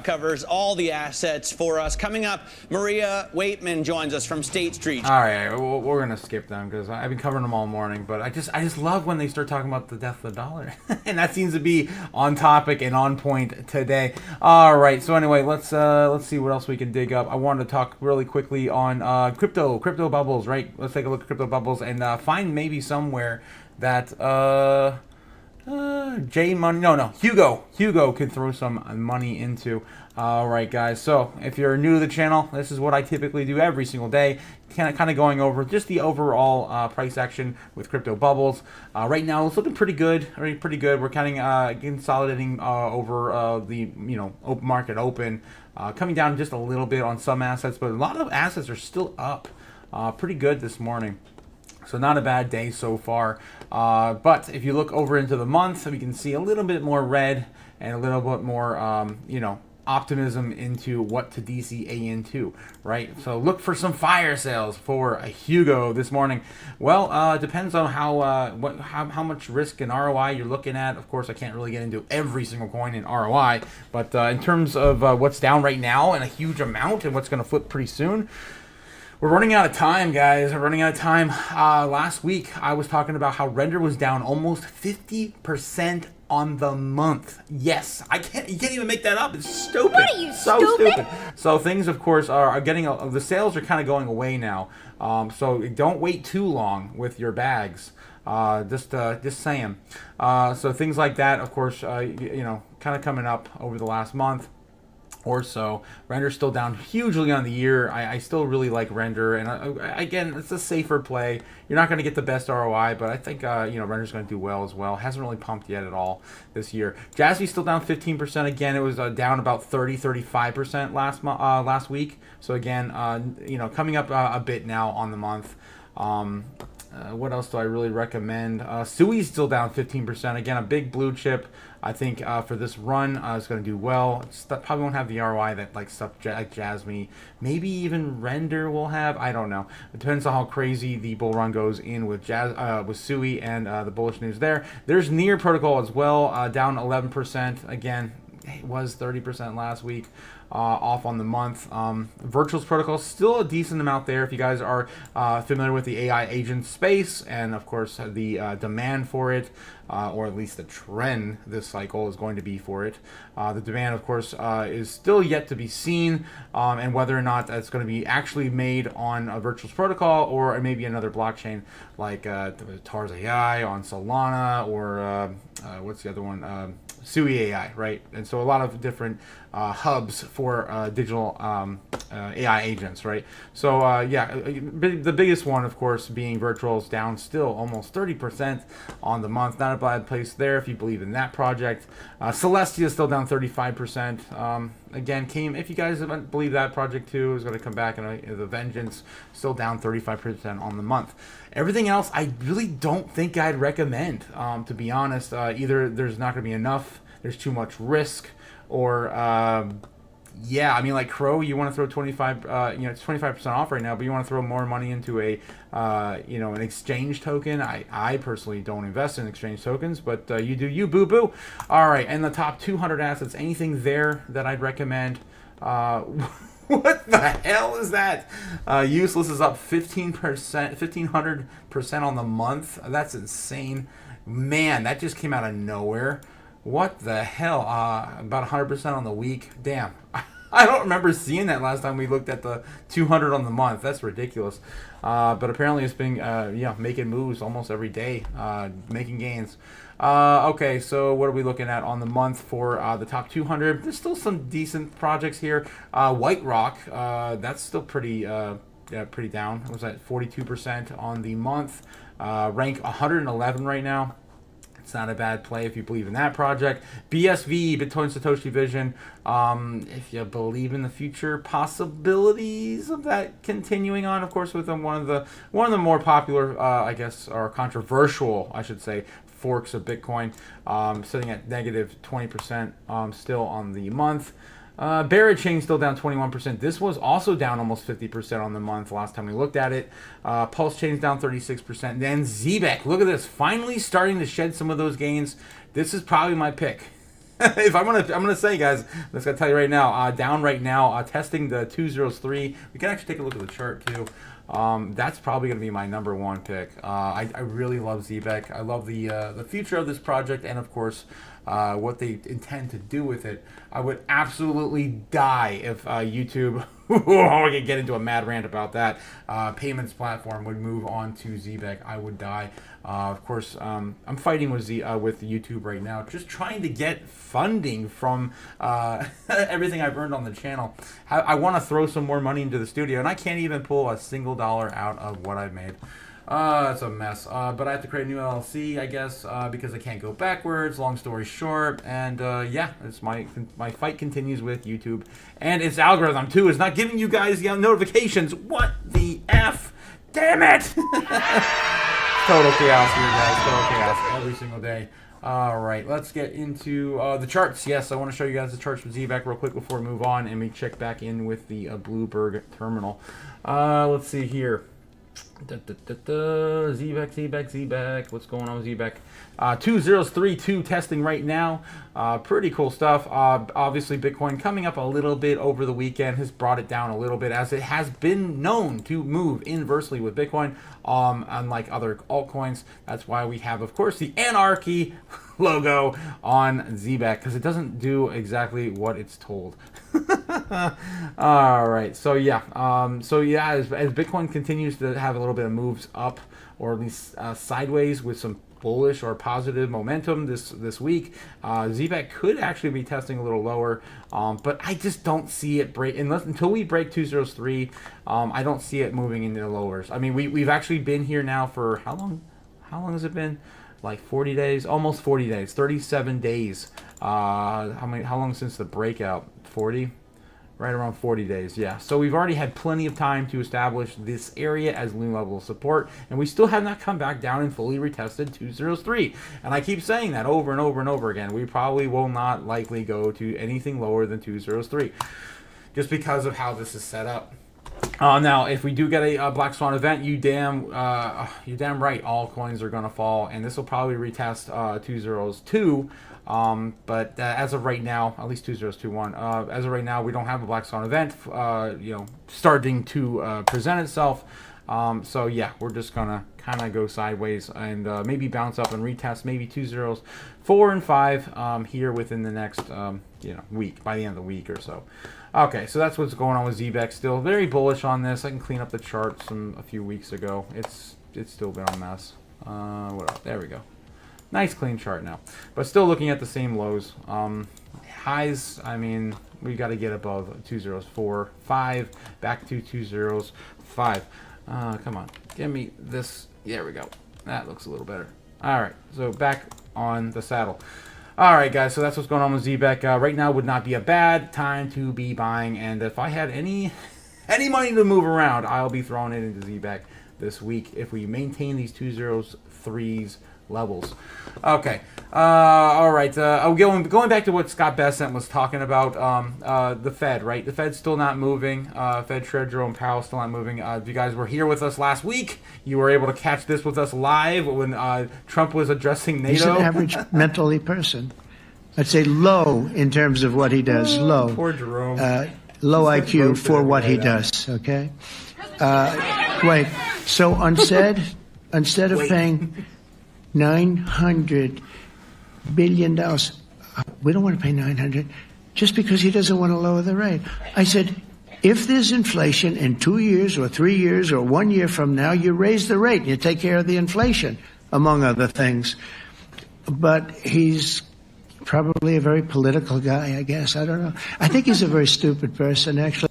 covers all the assets for us. Coming up, Maria Waitman joins us from State Street.
All right, we're gonna skip them because I've been covering them all morning. But I just love when they start talking about the death of the dollar, and that seems to be on topic and on point today. All right, so anyway, let's see what else we can dig up. I wanted to talk really quickly on crypto bubbles. Right, let's take a look at crypto bubbles and find maybe somewhere that Hugo could throw some money into. All right, guys, so if you're new to the channel, this is what I typically do every single day, kind of going over just the overall price action with crypto bubbles. Right now it's looking pretty good. We're kind of consolidating over the open market open, coming down just a little bit on some assets, but a lot of assets are still up pretty good this morning. So not a bad day so far. But if you look over into the month, we can see a little bit more red and a little bit more, optimism into what to DCA into, right? So look for some fire sales for a Hugo this morning. Well, depends on how much risk and ROI you're looking at. Of course, I can't really get into every single coin in ROI, but in terms of what's down right now and a huge amount and what's going to flip pretty soon, we're running out of time, guys. We're running out of time. Last week, I was talking about how render was down almost 50% on the month. Yes, you can't even make that up. It's stupid.
What are you,
so
stupid?
So things, of course, are getting, the sales are kind of going away now. So don't wait too long with your bags. Just saying. So things like that, of course, kind of coming up over the last month or so. Render's still down hugely on the year. I still really like Render, and again, it's a safer play. You're not going to get the best ROI, but I think Render's going to do well as well. Hasn't really pumped yet at all this year. Jazzby's still down 15%. Again, it was down about 35% last week. So again, coming up a bit now on the month. What else do I really recommend? Sui's still down 15%. Again, a big blue chip. I think for this run, it's going to do well. Probably won't have the ROI that like stuff like Jasmine, maybe even Render will have. I don't know. It depends on how crazy the bull run goes in with Sui and the bullish news there. There's Near Protocol as well, down 11%. Again, it was 30% last week. off on the month. Virtuals protocol still a decent amount there if you guys are familiar with the AI agent space, and of course the demand for it, or at least the trend this cycle is going to be for it. The demand, of course, is still yet to be seen, and whether or not that's going to be actually made on a virtuals protocol or maybe another blockchain like Tars AI on Solana, or what's the other one? Sui AI, right? And so a lot of different hubs for digital AI agents, right? So yeah, the biggest one, of course, being virtuals, down still almost 30% on the month. Not a bad place there if you believe in that project. Celestia is still down 35%. Again, if you guys believe that project too is going to come back, and the Vengeance still down 35% on the month. Everything else, I really don't think I'd recommend, to be honest. Either there's not going to be enough, there's too much risk, or yeah, I mean, like Crow, you want to throw 25, it's 25% off right now, but you want to throw more money into a, an exchange token. I personally don't invest in exchange tokens, but you do you, boo boo. All right, and the top 200 assets, anything there that I'd recommend? What the hell is that? Useless is up 15%, 1,500% on the month. That's insane. Man, that just came out of nowhere. What the hell? About 100% on the week. Damn. I don't remember seeing that last time we looked at the 200 on the month. That's ridiculous. But apparently it's been, making moves almost every day, making gains. Okay, so what are we looking at on the month for the top 200? There's still some decent projects here. White Rock, that's still pretty down. It was at 42% on the month. Rank 111 right now. It's not a bad play if you believe in that project. BSV, Bitcoin Satoshi Vision. If you believe in the future possibilities of that continuing on, of course, with one of the more popular, I guess, or controversial, I should say, forks of Bitcoin, sitting at negative 20% still on the month. Barrett Chain still down 21%. This was also down almost 50% on the month last time we looked at it. Pulse Chain's down 36%. Then Zbeck, look at this, finally starting to shed some of those gains. This is probably my pick. If I'm gonna say, guys, I'm just gonna tell you right now, down right now, testing the 203. We can actually take a look at the chart too. That's probably going to be my number one pick. I really love Zbeck. I love the future of this project, and of course what they intend to do with it. I would absolutely die if YouTube, I could get into a mad rant about that, payments platform would move on to Zbeck. I would die. Of course, I'm fighting with YouTube right now, just trying to get funding from everything I've earned on the channel. I want to throw some more money into the studio, and I can't even pull a single dollar out of what I've made. It's a mess. But I have to create a new LLC, I guess, because I can't go backwards. Long story short, and yeah, it's my fight continues with YouTube, and its algorithm too is not giving you guys notifications. What the F? Damn it! Total chaos here, guys. Total chaos every single day. All right, let's get into the charts. Yes, I want to show you guys the charts for Zbeck real quick before we move on, and we check back in with the Bloomberg terminal. Let's see here. Zbeck. What's going on with Zbeck? 2032 testing right now. Pretty cool stuff. Obviously, Bitcoin coming up a little bit over the weekend has brought it down a little bit, as it has been known to move inversely with Bitcoin, unlike other altcoins. That's why we have, of course, the Anarchy logo on Zbeck, because it doesn't do exactly what it's told. All right, so yeah, as Bitcoin continues to have a little bit of moves up, or at least sideways with some bullish or positive momentum this week, Zbeck could actually be testing a little lower, but I just don't see it break until we break 203. I don't see it moving into the lowers. I mean, we've actually been here now for how long? How long has it been? Like 40 days, almost 40 days, 37 days. How long since the breakout? 40? Right around 40 days, yeah. So we've already had plenty of time to establish this area as new level of support, and we still have not come back down and fully retested 203. And I keep saying that over and over and over again. We probably will not likely go to anything lower than 203, just because of how this is set up. Now, if we do get a Black Swan event, you damn right, all coins are gonna fall, and this will probably retest 202. But as of right now, at least 2021. As of right now, we don't have a Black Swan event, starting to present itself. So yeah, we're just gonna kind of go sideways and maybe bounce up and retest maybe 204 and 5 here within the next week, by the end of the week or so. Okay, so that's what's going on with ZBEC. Still very bullish on this. I can clean up the charts from a few weeks ago. It's still been a mess. What else? There we go. Nice clean chart now, but still looking at the same lows. Highs, I mean, we got to get above 204, 5, back to 205. Come on, give me this. There we go. That looks a little better. All right, so back on the saddle. All right, guys, so that's what's going on with ZBEC. Right now would not be a bad time to be buying, and if I had any money to move around, I'll be throwing it into ZBEC this week if we maintain these 203s levels. Okay. All right. Going back to what Scott Bessent was talking about, the Fed, right? The Fed's still not moving. Fed Chair Jerome Powell still not moving. If you guys were here with us last week, you were able to catch this with us live when Trump was addressing NATO.
He's an average mentally person. I'd say low in terms of what he does. Low.
Poor Jerome.
Low IQ for what he does. Okay. Wait. So instead of paying $900 billion. We don't want to pay $900 just because he doesn't want to lower the rate. I said, if there's inflation in 2 years or 3 years or 1 year from now, you raise the rate and you take care of the inflation, among other things. But he's probably a very political guy, I guess. I don't know. I think he's a very stupid person, actually.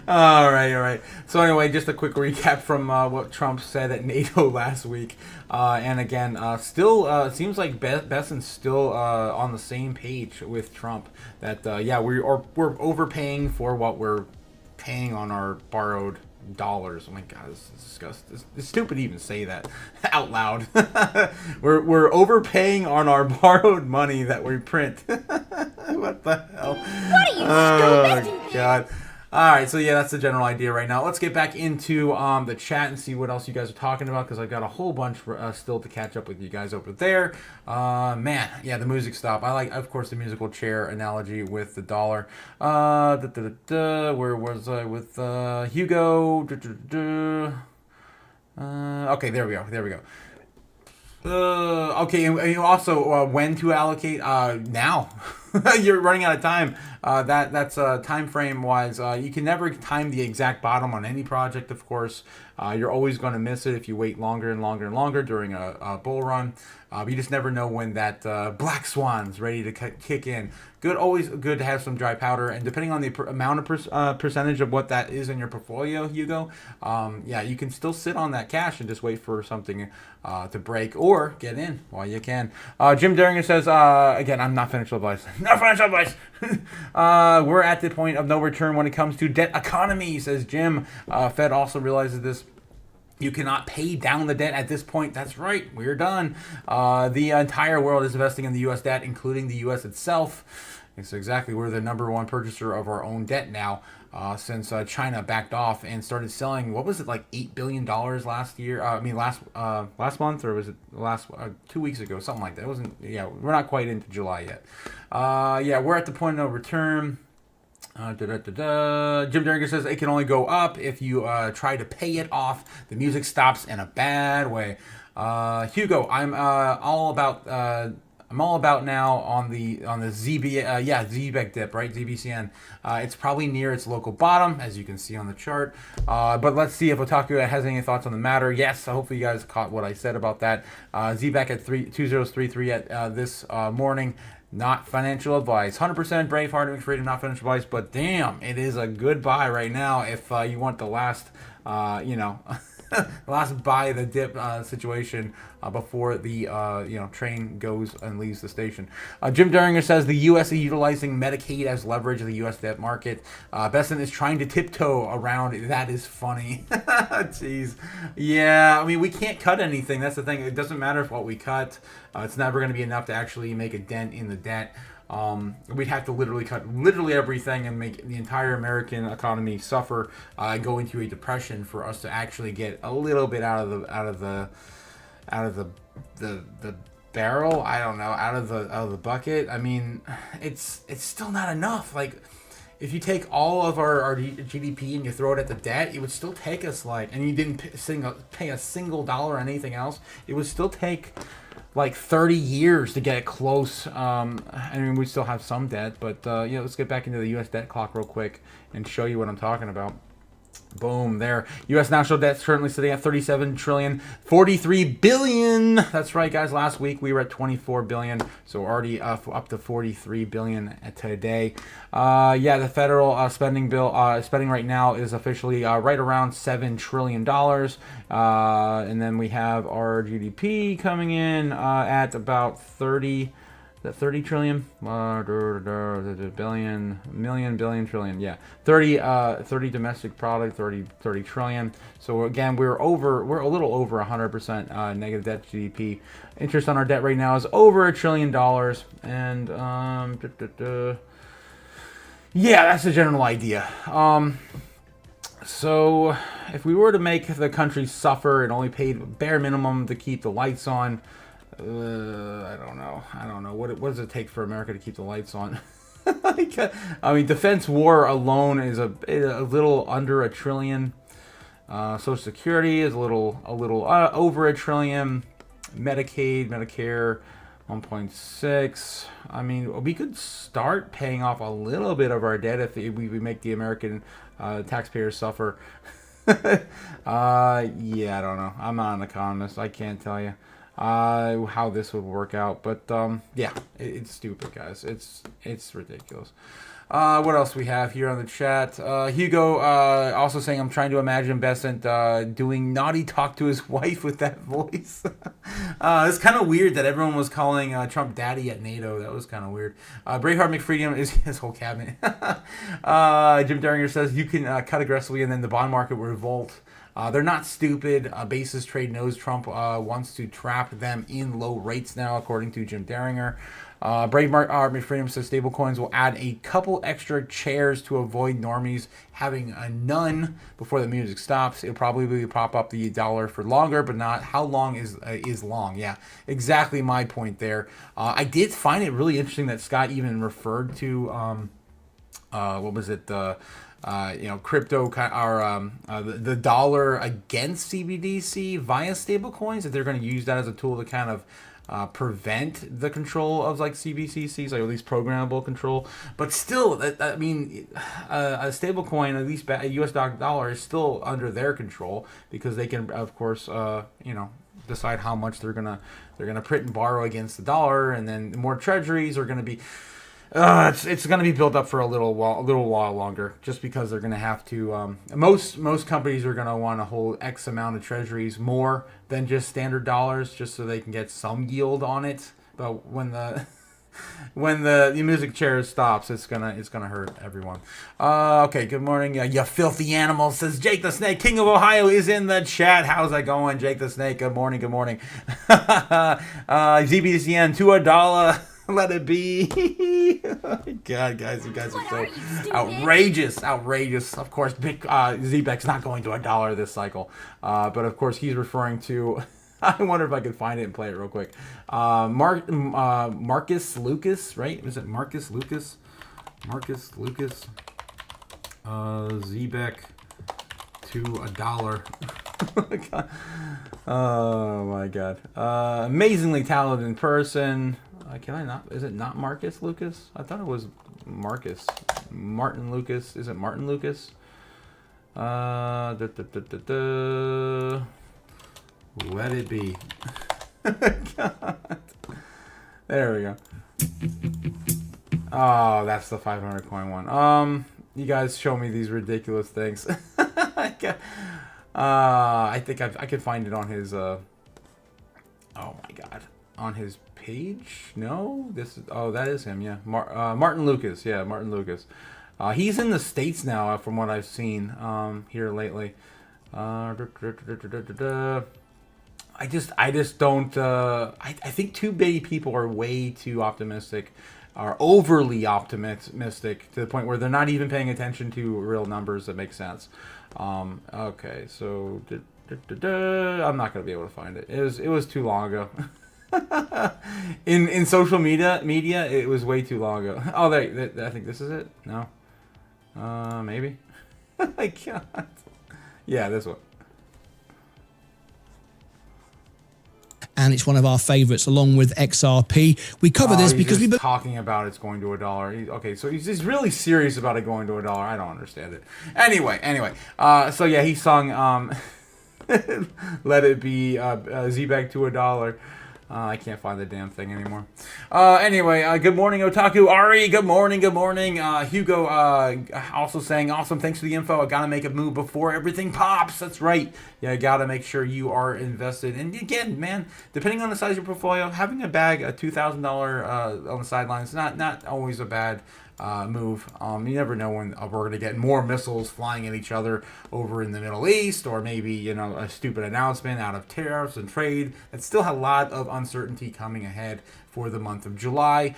All right. So anyway, just a quick recap from what Trump said at NATO last week. And again, still it seems like Besson's still on the same page with Trump. That we're overpaying for what we're paying on our borrowed dollars. Oh my God, this is disgusting. It's stupid to even say that out loud. we're overpaying on our borrowed money that we print. What the hell?
What are you, stupid?
Oh God. All right, so yeah, that's the general idea right now. Let's get back into the chat and see what else you guys are talking about, because I've got a whole bunch still to catch up with you guys over there. Man, yeah, the music stop. I like, of course, the musical chair analogy with the dollar. Where was I with Hugo? Okay, there we go. Okay, and also when to allocate now. You're running out of time. That's time frame wise. You can never time the exact bottom on any project, of course. You're always going to miss it if you wait longer and longer during a bull run. But you just never know when that black swan's ready to kick in. Always good to have some dry powder, and depending on the amount of percentage of what that is in your portfolio, Hugo, you can still sit on that cash and just wait for something to break or get in while you can. Jim Deringer says, again, I'm not financial advice. Not financial advice. We're at the point of no return when it comes to debt economy, says Jim. Fed also realizes this. You cannot pay down the debt at this point. That's right. We're done. The entire world is investing in the U.S. debt, including the U.S. itself. It's exactly. We're the #1 purchaser of our own debt now, since China backed off and started selling. What was it, like $8 billion last year? Last month, or was it last 2 weeks ago? Something like that. It wasn't. Yeah, we're not quite into July yet. We're at the point of no return. Jim Deringer says it can only go up if you try to pay it off. The music stops in a bad way. Hugo, I'm all about now on the ZBEC dip, right? ZBCN. It's probably near its local bottom, as you can see on the chart. But let's see if Otaku has any thoughts on the matter. Yes, hopefully you guys caught what I said about that. ZBEC at 2033 at this morning. Not financial advice. 100% brave, hard to freedom, not financial advice. But damn, it is a good buy right now if you want the last, last buy the dip situation before the train goes and leaves the station. Jim Deringer says the U.S. is utilizing Medicaid as leverage of the U.S. debt market. Besson is trying to tiptoe around. That is funny. Jeez. Yeah, I mean, we can't cut anything. That's the thing. It doesn't matter what we cut. It's never going to be enough to actually make a dent in the debt. we'd have to literally cut literally everything and make the entire American economy suffer, go into a depression for us to actually get a little bit out of the barrel. I don't know, out of the bucket. I mean, it's still not enough. Like, if you take all of our GDP and you throw it at the debt, it would still take us and you didn't pay a single dollar on anything else, it would still take like 30 years to get it close. I mean, we still have some debt, but let's get back into the U.S. debt clock real quick and show you what I'm talking about. Boom, there. U.S. national debt currently sitting at 37 trillion, 43 billion. That's right, guys. Last week we were at 24 billion, so already up to 43 billion today. The federal spending right now is officially right around $7 trillion. And then we have our GDP coming in at about 30. That 30 trillion, billion, million, billion, trillion. Yeah, 30 domestic product, 30 trillion. So again, we're a little over 100% negative debt to GDP. Interest on our debt right now is over $1 trillion, and yeah, that's the general idea. So if we were to make the country suffer and only paid bare minimum to keep the lights on. I don't know. What does it take for America to keep the lights on? I mean, defense war alone is a little under $1 trillion. Social Security is a little over $1 trillion. Medicaid, Medicare, 1.6. I mean, we could start paying off a little bit of our debt if we make the American taxpayers suffer. I don't know. I'm not an economist. I can't tell you how this would work out, but it's stupid, guys. It's ridiculous. What else we have here on the chat? Hugo also saying, I'm trying to imagine Besant doing naughty talk to his wife with that voice. It's kind of weird that everyone was calling Trump daddy at NATO. That was kind of weird. Braveheart McFreedom is his whole cabinet. Jim Derringer says, you can cut aggressively and then the bond market will revolt. They're not stupid. Basis Trade knows Trump wants to trap them in low rates now, according to Jim Derringer. Braveheart McFreedom says stablecoins will add a couple extra chairs to avoid normies having none before the music stops. It'll probably prop up the dollar for longer, but not how long is long. Yeah, exactly my point there. I did find it really interesting that Scott even referred to what was it? Crypto or the dollar against CBDC via stablecoins, that they're going to use that as a tool to kind of prevent the control of like CBDCs, like at least programmable control. But still, I mean, a stablecoin, at least a US dollar, is still under their control because they can, of course, decide how much they're gonna print and borrow against the dollar, and then more treasuries are going to be. It's going to be built up for a little while longer, just because they're going to have to. Most companies are going to want to hold X amount of treasuries more than just standard dollars, just so they can get some yield on it. But when the music chair stops, it's gonna hurt everyone. Okay, good morning, you filthy animal, says Jake the Snake. King of Ohio is in the chat. How's that going, Jake the Snake? Good morning. ZBCN to $1. Let it be. God, guys, you guys are so outrageous. Of course, Zbek's not going to $1 this cycle, but of course he's referring to. I wonder if I could find it and play it real quick. Marcus Lucas, right? Is it Marcus Lucas? Zbek to $1. Oh my God! Amazingly talented person. Can I not? Is it not Marcus Lucas? I thought it was Marcus. Martin Lucas. Is it Martin Lucas? Let it be. God. There we go. Oh, that's the 500 coin one. You guys show me these ridiculous things. I think I could find it on his. Oh my God, on his page. No, that is him. Yeah, Martin Lucas. Yeah, Martin Lucas. He's in the States now, from what I've seen here lately. I just don't. I think too many people are way too optimistic are overly optimistic to the point where they're not even paying attention to real numbers that make sense. Okay, so I'm not gonna be able to find it. It was too long ago. in social media, it was way too long ago. Oh, I think this is it. No, maybe. I can't. Yeah, this one.
And it's one of our favorites, along with XRP. We cover this because we've been
talking about it's going to $1. Okay, so he's really serious about it going to $1. I don't understand it. Anyway. So yeah, he sung "Let It Be" Z-Bag to $1. I can't find the damn thing anymore. Anyway, good morning, Otaku. Ari, good morning. Hugo also saying, awesome, thanks for the info. I got to make a move before everything pops. That's right. Yeah, I got to make sure you are invested. And again, man, depending on the size of your portfolio, having a bag, a $2,000 on the sidelines, not always a bad move. You never know when we're going to get more missiles flying at each other over in the Middle East, or maybe, a stupid announcement out of tariffs and trade. It still had a lot of uncertainty coming ahead for the month of July.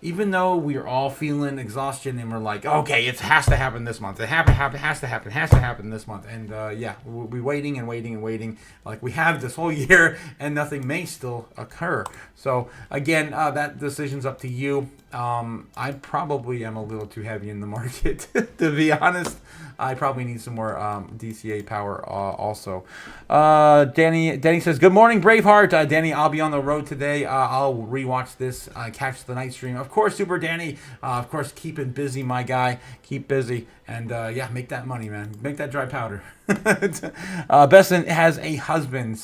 Even though we're all feeling exhaustion and we're like, okay, it has to happen this month. It has to happen this month. And yeah, we'll be waiting and waiting like we have this whole year, and nothing may still occur. So again, that decision's up to you. I probably am a little too heavy in the market, to be honest. I probably need some more DCA power also. Danny says, good morning, Braveheart. Danny, I'll be on the road today. I'll rewatch this, catch the night stream. Of course, Super Danny. Of course, keeping busy, my guy. Keep busy. And yeah, make that money, man. Make that dry powder. Besson has a husband.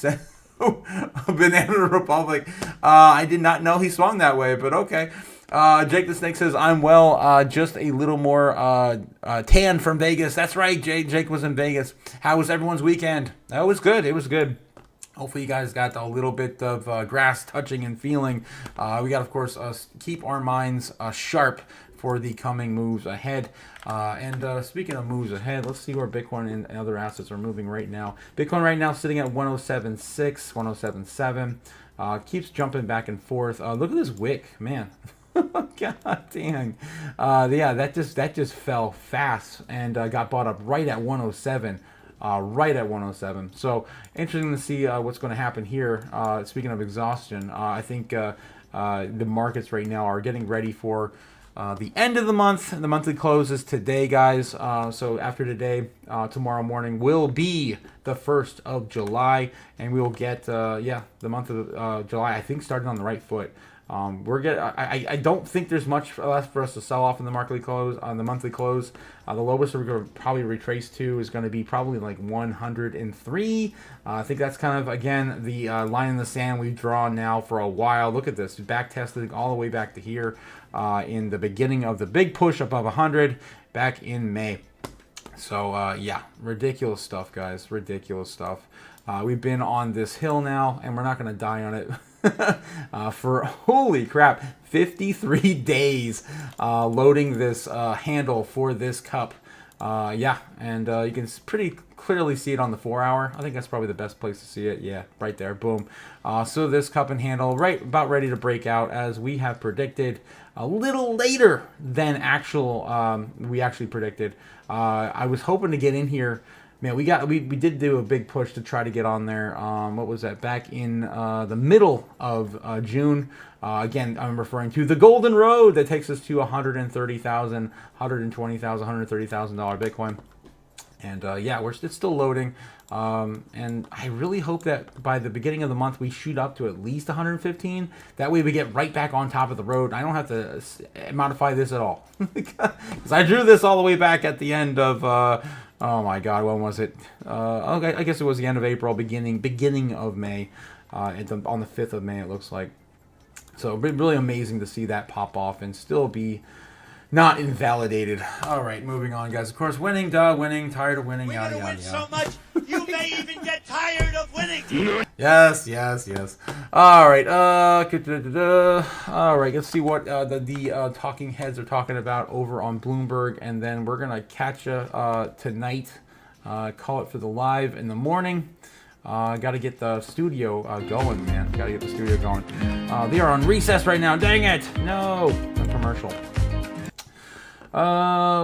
Banana Republic. I did not know he swung that way, but okay. Jake the Snake says, I'm well, just a little more tan from Vegas. That's right, Jake was in Vegas. How was everyone's weekend? It was good. Hopefully you guys got a little bit of grass touching and feeling. We got, of course, keep our minds sharp for the coming moves ahead. And speaking of moves ahead, let's see where Bitcoin and other assets are moving right now. Bitcoin right now sitting at 107.6, 107.7. Keeps jumping back and forth. Look at this wick, man. God dang. Yeah, that just fell fast and got bought up right at 107. Right at 107. So interesting to see what's going to happen here. Speaking of exhaustion, I think the markets right now are getting ready for the end of the month. The monthly close is today, guys. So after today, tomorrow morning will be the 1st of July, and we will get the month of July, I think, starting on the right foot. I don't think there's much left for us to sell off in the monthly close. On the monthly close, the lowest we're going to probably retrace to is going to be probably like 103. I think that's kind of, again, the line in the sand we've drawn now for a while. Look at this, back tested all the way back to here in the beginning of the big push above 100 back in May. So yeah, ridiculous stuff, guys. Ridiculous stuff. We've been on this hill now, and we're not going to die on it. For holy crap, 53 days loading this handle for this cup. Yeah, and you can pretty clearly see it on the 4 hour. I think that's probably the best place to see it. Yeah, right there, boom. So this cup and handle right about ready to break out, as we have predicted a little later than we actually predicted. I was hoping to get in here. Man, we did do a big push to try to get on there. What was that? Back in the middle of June. Again, I'm referring to the Golden Road that takes us to $130,000, $120,000, $130,000 Bitcoin. And yeah, it's still loading. And I really hope that by the beginning of the month we shoot up to at least 115. That way we get right back on top of the road. I don't have to modify this at all, because I drew this all the way back at the end of. Oh my God, when was it? Okay, I guess it was the end of April, beginning of May, on the 5th of May, it looks like. So really amazing to see that pop off and still be not invalidated. All right, moving on, guys. Of course, winning, tired of winning, yada, yada, yada.
So much, you may even get tired of winning.
Yes. All right, all right. Let's see what the talking heads are talking about over on Bloomberg, and then we're gonna catch you tonight. Call it for the live in the morning. Got to get the studio going, man. Got to get the studio going. They are on recess right now. Dang it! No, commercial.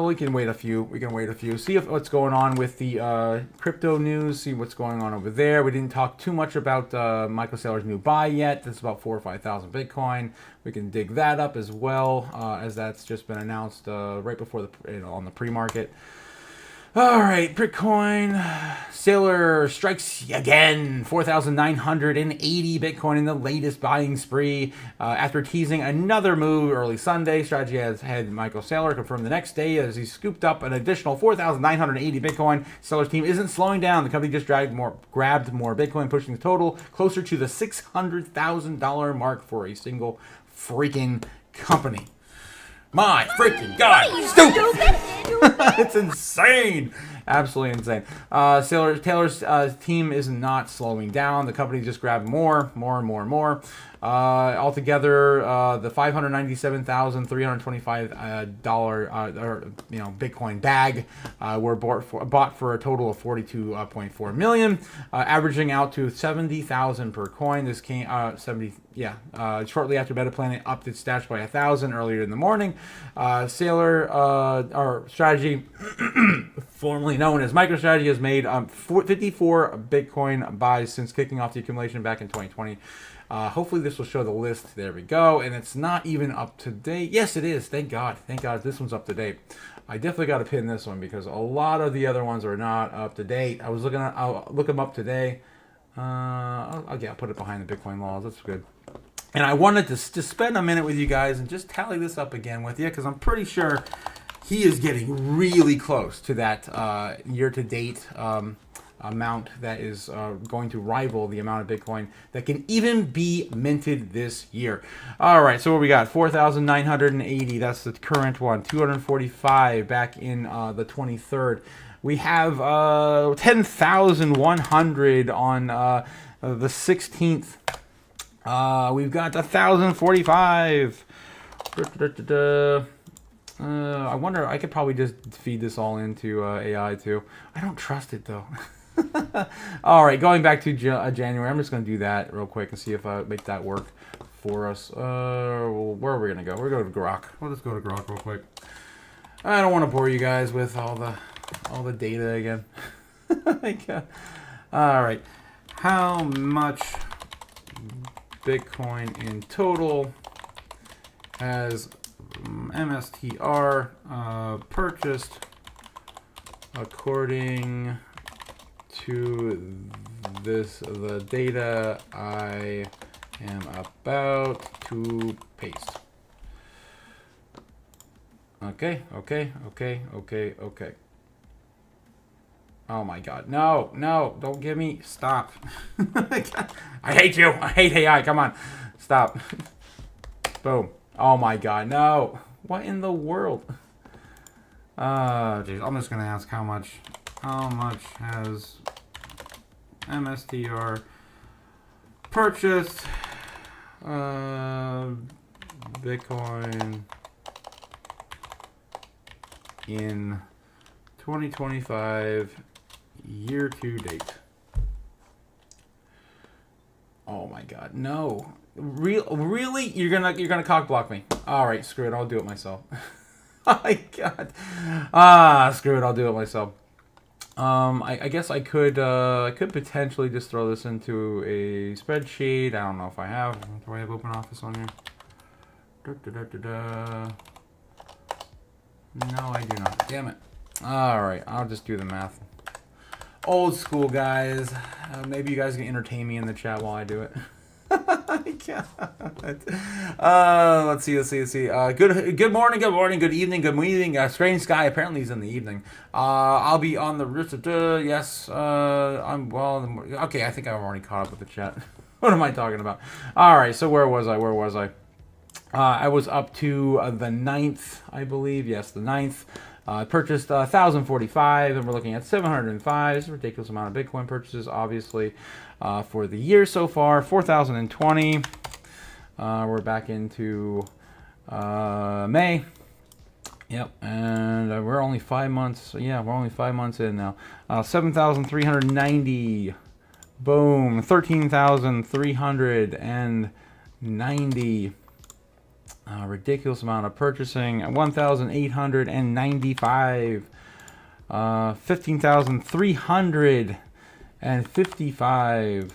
We can wait a few. See what's going on with the crypto news. See what's going on over there. We didn't talk too much about Michael Saylor's new buy yet. That's about 4,000 or 5,000 Bitcoin. We can dig that up as well, as that's just been announced right before on the pre-market. All right, Bitcoin. Saylor strikes again 4,980 Bitcoin in the latest buying spree. After teasing another move early Sunday, strategy head Michael Saylor confirmed the next day as he scooped up an additional 4,980 Bitcoin. Saylor's team isn't slowing down. The company just grabbed more Bitcoin, pushing the total closer to the $600,000 mark for a single freaking company. My freaking God, stupid! It's insane. Absolutely insane. Taylor's team is not slowing down. The company just grabbed more. Altogether, the $597,325 Bitcoin bag were bought for a total of $42.4 million, averaging out to $70,000 per coin. This came shortly after MetaPlanet upped its stash by 1,000 earlier in the morning. Saylor, our strategy, formerly known as MicroStrategy, has made 54 Bitcoin buys since kicking off the accumulation back in 2020. Hopefully this will show the list. There we go. And it's not even up to date. Yes, it is. Thank God. Thank God this one's up to date. I definitely got to pin this one because a lot of the other ones are not up to date. I'll look them up today. I'll put it behind the Bitcoin laws. That's good. And I wanted to just spend a minute with you guys and just tally this up again with you because I'm pretty sure he is getting really close to that year-to-date amount that is going to rival the amount of Bitcoin that can even be minted this year. All right, so what we got? 4,980. That's the current one. 245 back in the 23rd. We have 10,100 on the 16th. We've got 1,045. I wonder, I could probably just feed this all into AI too. I don't trust it though. All right, going back to January, I'm just going to do that real quick and see if I make that work for us. Where are we going to go? We're going to go to Grok. We'll just go to Grok real quick. I don't want to bore you guys with all the data again. All right, how much Bitcoin in total has MSTR purchased according to the data I am about to paste. Okay. Oh my God, no, don't give me, stop. I hate you, I hate AI, come on, stop. Boom. Oh my God, no. What in the world? Geez, I'm just gonna ask how much has MSTR purchased Bitcoin in 2025 year to date? Oh my God, no. Really? You're gonna cock block me? All right, screw it. I'll do it myself. Oh my God. Screw it. I'll do it myself. I guess I could potentially just throw this into a spreadsheet. I don't know if I have. Do I have Open Office on here? No, I do not. Damn it. All right, I'll just do the math. Old school, guys. Maybe you guys can entertain me in the chat while I do it. Let's see. Good morning, good evening, strange sky. Apparently he's in the evening. I'll be on the yes. I'm well. Okay, I think I've already caught up with the chat. What am I talking about? All right, so where was I? I was up to the 9th, I believe. Yes, the 9th. Purchased 1,045, and we're looking at 705. It's a ridiculous amount of Bitcoin purchases, obviously, for the year so far. 4,020. We're back into May. Yep, and we're only 5 months. Yeah, we're only 5 months in now. 7,390. Boom. 13,390. Ridiculous amount of purchasing. 1,895. 15,355.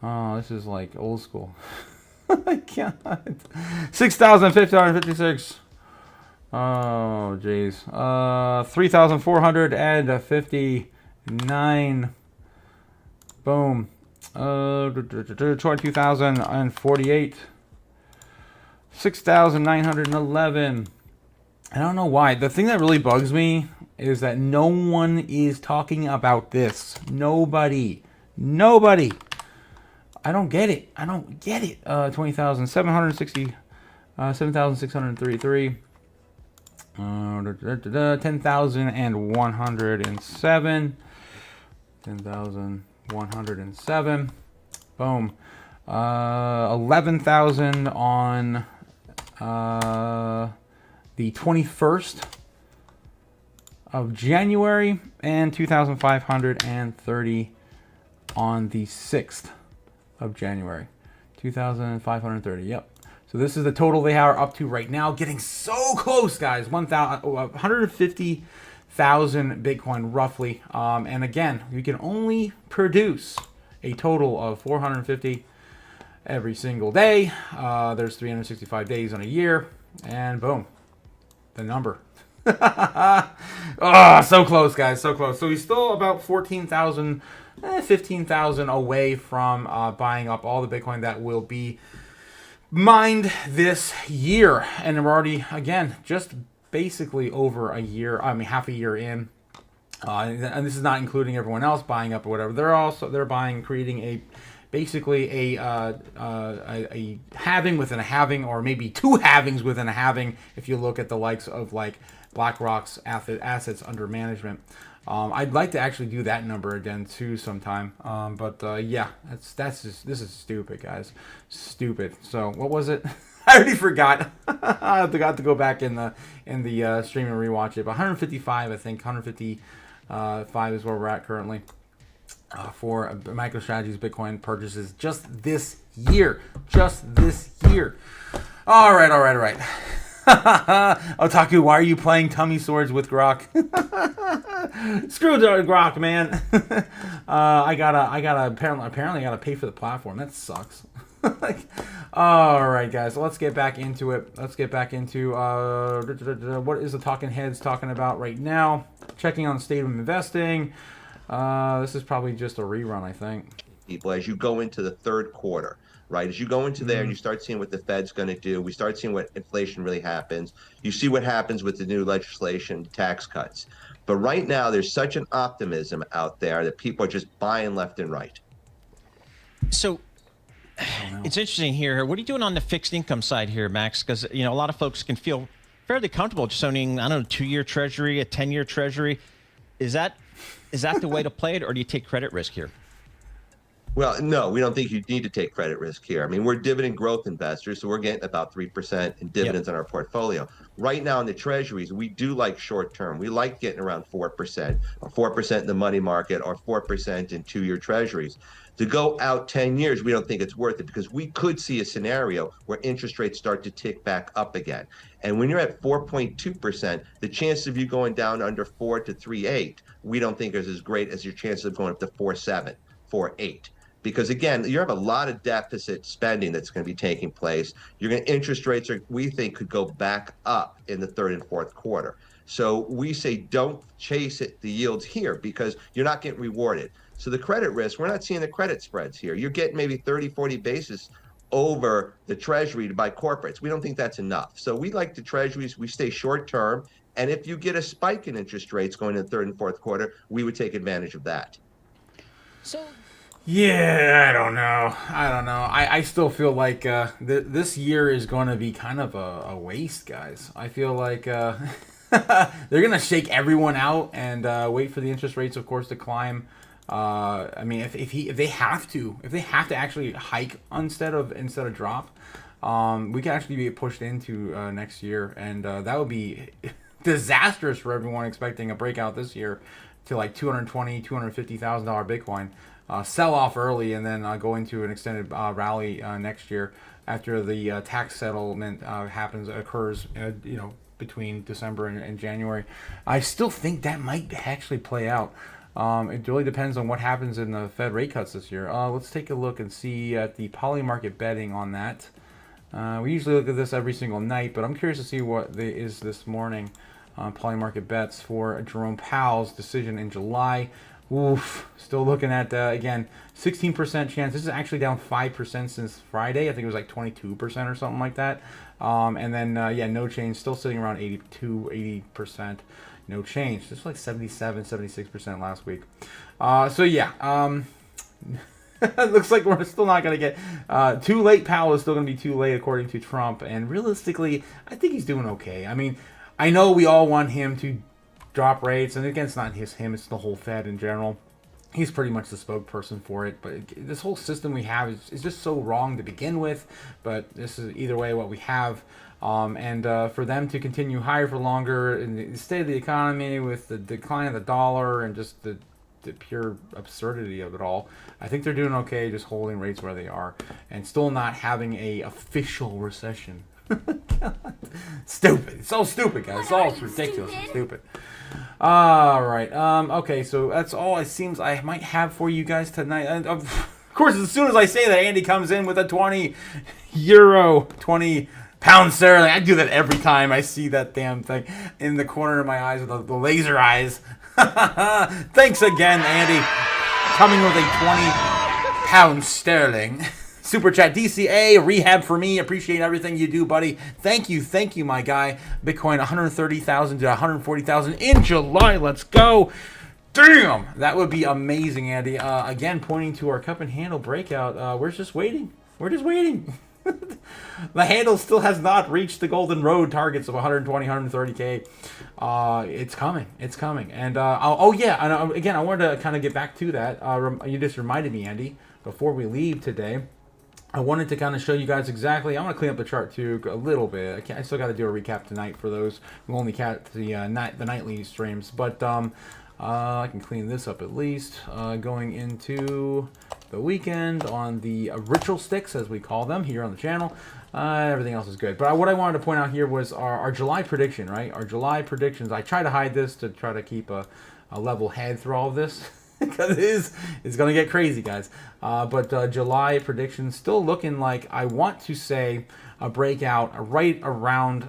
Oh, this is like old school. I can't. 6,556. Oh, jeez. 3,459. Boom. 22,048. 6,911. I don't know why. The thing that really bugs me is that no one is talking about this. Nobody. I don't get it. 20,760. 7,633. 10,107. 10,107. Boom. 11,000 on the 21st of January, and 2,530 on the 6th of January. 2,530, yep. So this is the total they are up to right now. Getting so close, guys. 150,000 Bitcoin, roughly. And again, we can only produce a total of 450 every single day. There's 365 days in a year. And boom, the number. Oh, so close, guys, so close. So he's still about 14,000, 15,000 away from buying up all the Bitcoin that will be mined this year. And we're already, again, just basically over a year, half a year in. And this is not including everyone else buying up or whatever. They're buying, creating basically a halving within a halving, or maybe two halvings within a halving, if you look at the likes of like BlackRock's assets under management. I'd like to actually do that number again too sometime. Yeah, this is stupid, guys. Stupid. So what was it? I already forgot. I forgot to go back in the stream and rewatch it. But 155, I think 155 is where we're at currently. For MicroStrategy's Bitcoin purchases just this year. All right. Otaku, why are you playing tummy swords with Grok? Screw Grok, man. Apparently I gotta pay for the platform. That sucks. All right, guys. So let's get back into it. Let's get back into what is the talking heads talking about right now. Checking on the state of investing. This is probably just a rerun, I think.
People, as you go into the third quarter, right? As you go into there and you start seeing what the Fed's going to do, we start seeing what inflation really happens. You see what happens with the new legislation, tax cuts. But right now, there's such an optimism out there that people are just buying left and right.
So it's interesting here. What are you doing on the fixed income side here, Max? Because, a lot of folks can feel fairly comfortable just owning, I don't know, a 2-year treasury, a 10-year treasury. Is that the way to play it, or do you take credit risk here?
Well, no, we don't think you need to take credit risk here. I mean, we're dividend growth investors, so we're getting about 3% in dividends on our portfolio. Right now in the treasuries, we do like short term. We like getting around 4%, or 4% in the money market, or 4% in 2-year treasuries. To go out 10 years, we don't think it's worth it, because we could see a scenario where interest rates start to tick back up again. And when you're at 4.2%, the chances of you going down under 4 to 3.8, we don't think is as great as your chances of going up to 4.7, 4.8. Because again, you have a lot of deficit spending that's going to be taking place. Interest rates we think could go back up in the third and fourth quarter. So we say don't chase the yields here, because you're not getting rewarded. So the credit risk, we're not seeing the credit spreads here. You're getting maybe 30, 40 basis over the treasury to buy corporates. We don't think that's enough. So we like the treasuries. We stay short term. And if you get a spike in interest rates going into the third and fourth quarter, we would take advantage of that.
So,
yeah, I don't know. I still feel like this year is going to be kind of a waste, guys. I feel like they're going to shake everyone out and wait for the interest rates, of course, to climb. I mean, if they have to actually hike instead of drop, we could actually be pushed into next year, and that would be disastrous for everyone expecting a breakout this year to like $220,000, $250,000 Bitcoin. Sell off early and then go into an extended rally next year. after the tax settlement occurs, between December and January. I still think that might actually play out. It really depends on what happens in the Fed rate cuts this year. Let's take a look and see at the poly market betting on that. We usually look at this every single night, but I'm curious to see what is this morning. Poly market bets for Jerome Powell's decision in July. Oof, still looking at, again, 16% chance. This is actually down 5% since Friday. I think it was like 22% or something like that. And then, no change. Still sitting around 80%. No change. This was like 77, 76% last week. It looks like we're still not going to get too late. Powell is still going to be too late, according to Trump. And realistically, I think he's doing okay. I mean, I know we all want him to drop rates. And again, it's not him. It's the whole Fed in general. He's pretty much the spokesperson for it. But this whole system we have is just so wrong to begin with. But this is either way what we have. For them to continue higher for longer in the state of the economy with the decline of the dollar and just the pure absurdity of it all, I think they're doing okay just holding rates where they are and still not having a official recession. Stupid. It's so stupid, guys. It's all ridiculous and stupid. All right. Okay, so that's all it seems I might have for you guys tonight. And of course, as soon as I say that, Andy comes in with a 20 euro, 20 pound sterling. I do that every time I see that damn thing in the corner of my eyes with the laser eyes. Thanks again, Andy. Coming with a 20 pound sterling. Super chat DCA, rehab for me. Appreciate everything you do, buddy. Thank you, my guy. Bitcoin 130,000 to 140,000 in July. Let's go. Damn, that would be amazing, Andy. Again, pointing to our cup and handle breakout. We're just waiting. The handle still has not reached the golden road targets of 120, 130K. It's coming. And again, I wanted to kind of get back to that. You just reminded me, Andy, before we leave today. I wanted to kind of show you guys exactly. I'm going to clean up the chart too a little bit. I still got to do a recap tonight for those who only catch the nightly streams. But I can clean this up at least. Going into the weekend on the ritual sticks, as we call them here on the channel. Everything else is good. But what I wanted to point out here was our July prediction, right? Our July predictions. I try to hide this to try to keep a level head through all of this. Because it's going to get crazy, guys. But July predictions still looking like, I want to say, a breakout right around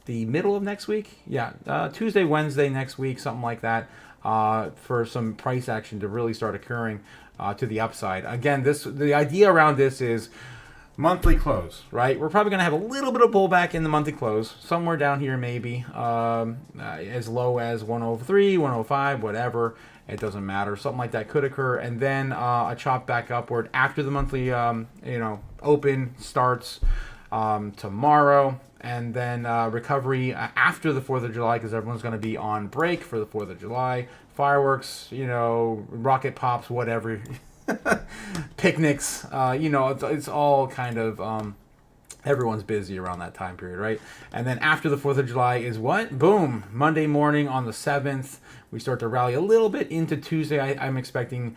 the middle of next week. Yeah, Tuesday, Wednesday next week, something like that, for some price action to really start occurring to the upside. Again, the idea around this is monthly close, right? We're probably going to have a little bit of pullback in the monthly close, somewhere down here maybe, as low as 103, 105, whatever. It doesn't matter. Something like that could occur. And then a chop back upward after the monthly open starts tomorrow. And then recovery after the 4th of July, because everyone's going to be on break for the 4th of July. Fireworks, rocket pops, whatever. Picnics, it's all kind of... everyone's busy around that time period, right? And then after the 4th of July is what? Boom! Monday morning on the 7th, we start to rally a little bit into Tuesday. I'm expecting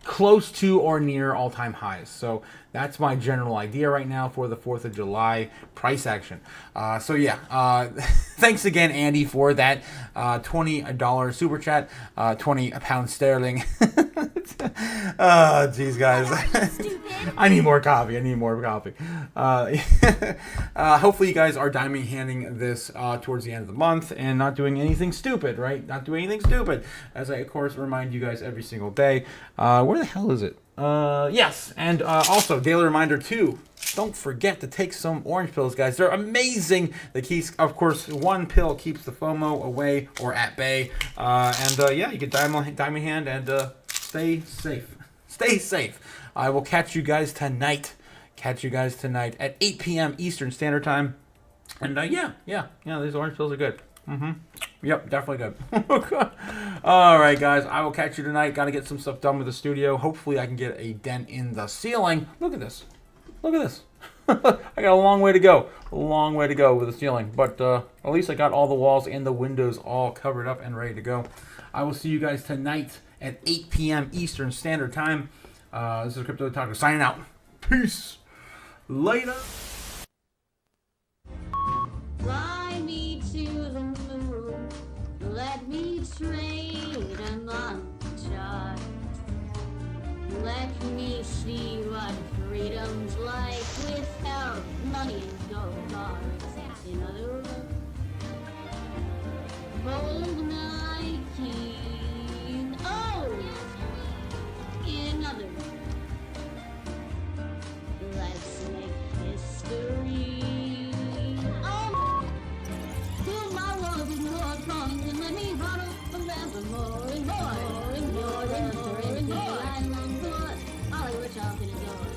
close to or near all-time highs. So that's my general idea right now for the 4th of July price action. Thanks again, Andy, for that $20 super chat, 20 pounds sterling. Oh, geez, guys. I need more coffee. Hopefully you guys are diamond handing this towards the end of the month and not doing anything stupid, right? Not doing anything stupid. As I, of course, remind you guys every single day. Where the hell is it? Yes. And also, daily reminder, too. Don't forget to take some orange pills, guys. They're amazing. Of course, one pill keeps the FOMO away or at bay. You can diamond hand and stay safe. Stay safe. I will catch you guys tonight. At 8 p.m. Eastern Standard Time. And these orange pills are good. Yep, definitely good. All right, guys. I will catch you tonight. Got to get some stuff done with the studio. Hopefully, I can get a dent in the ceiling. Look at this. I got a long way to go. With the ceiling. But at least I got all the walls and the windows all covered up and ready to go. I will see you guys tonight at 8 p.m. Eastern Standard Time. This is Crypto Otaku signing out. Peace. Later.
Fly me to the moon. Let me trade among the stars. Let me see what freedom's like without money and gold bars. In other words, hold my king. Oh! In other words, let's make history. Oh! Fill my world with more coins and let me huddle forevermore and more and more and more and more. I long for Hollywood talking and door.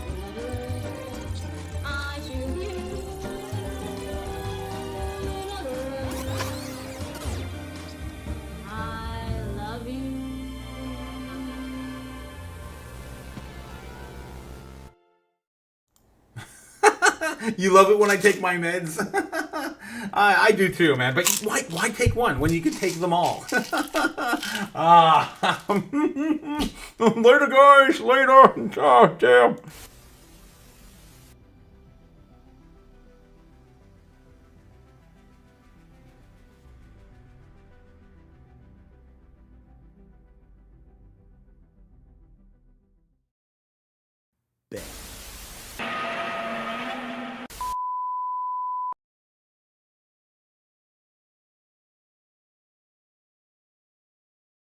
In other words, I choose you. In other words, I love you.
You love it when I take my meds? I do too, man. But why take one when you can take them all? Later, guys. Later. Oh, damn.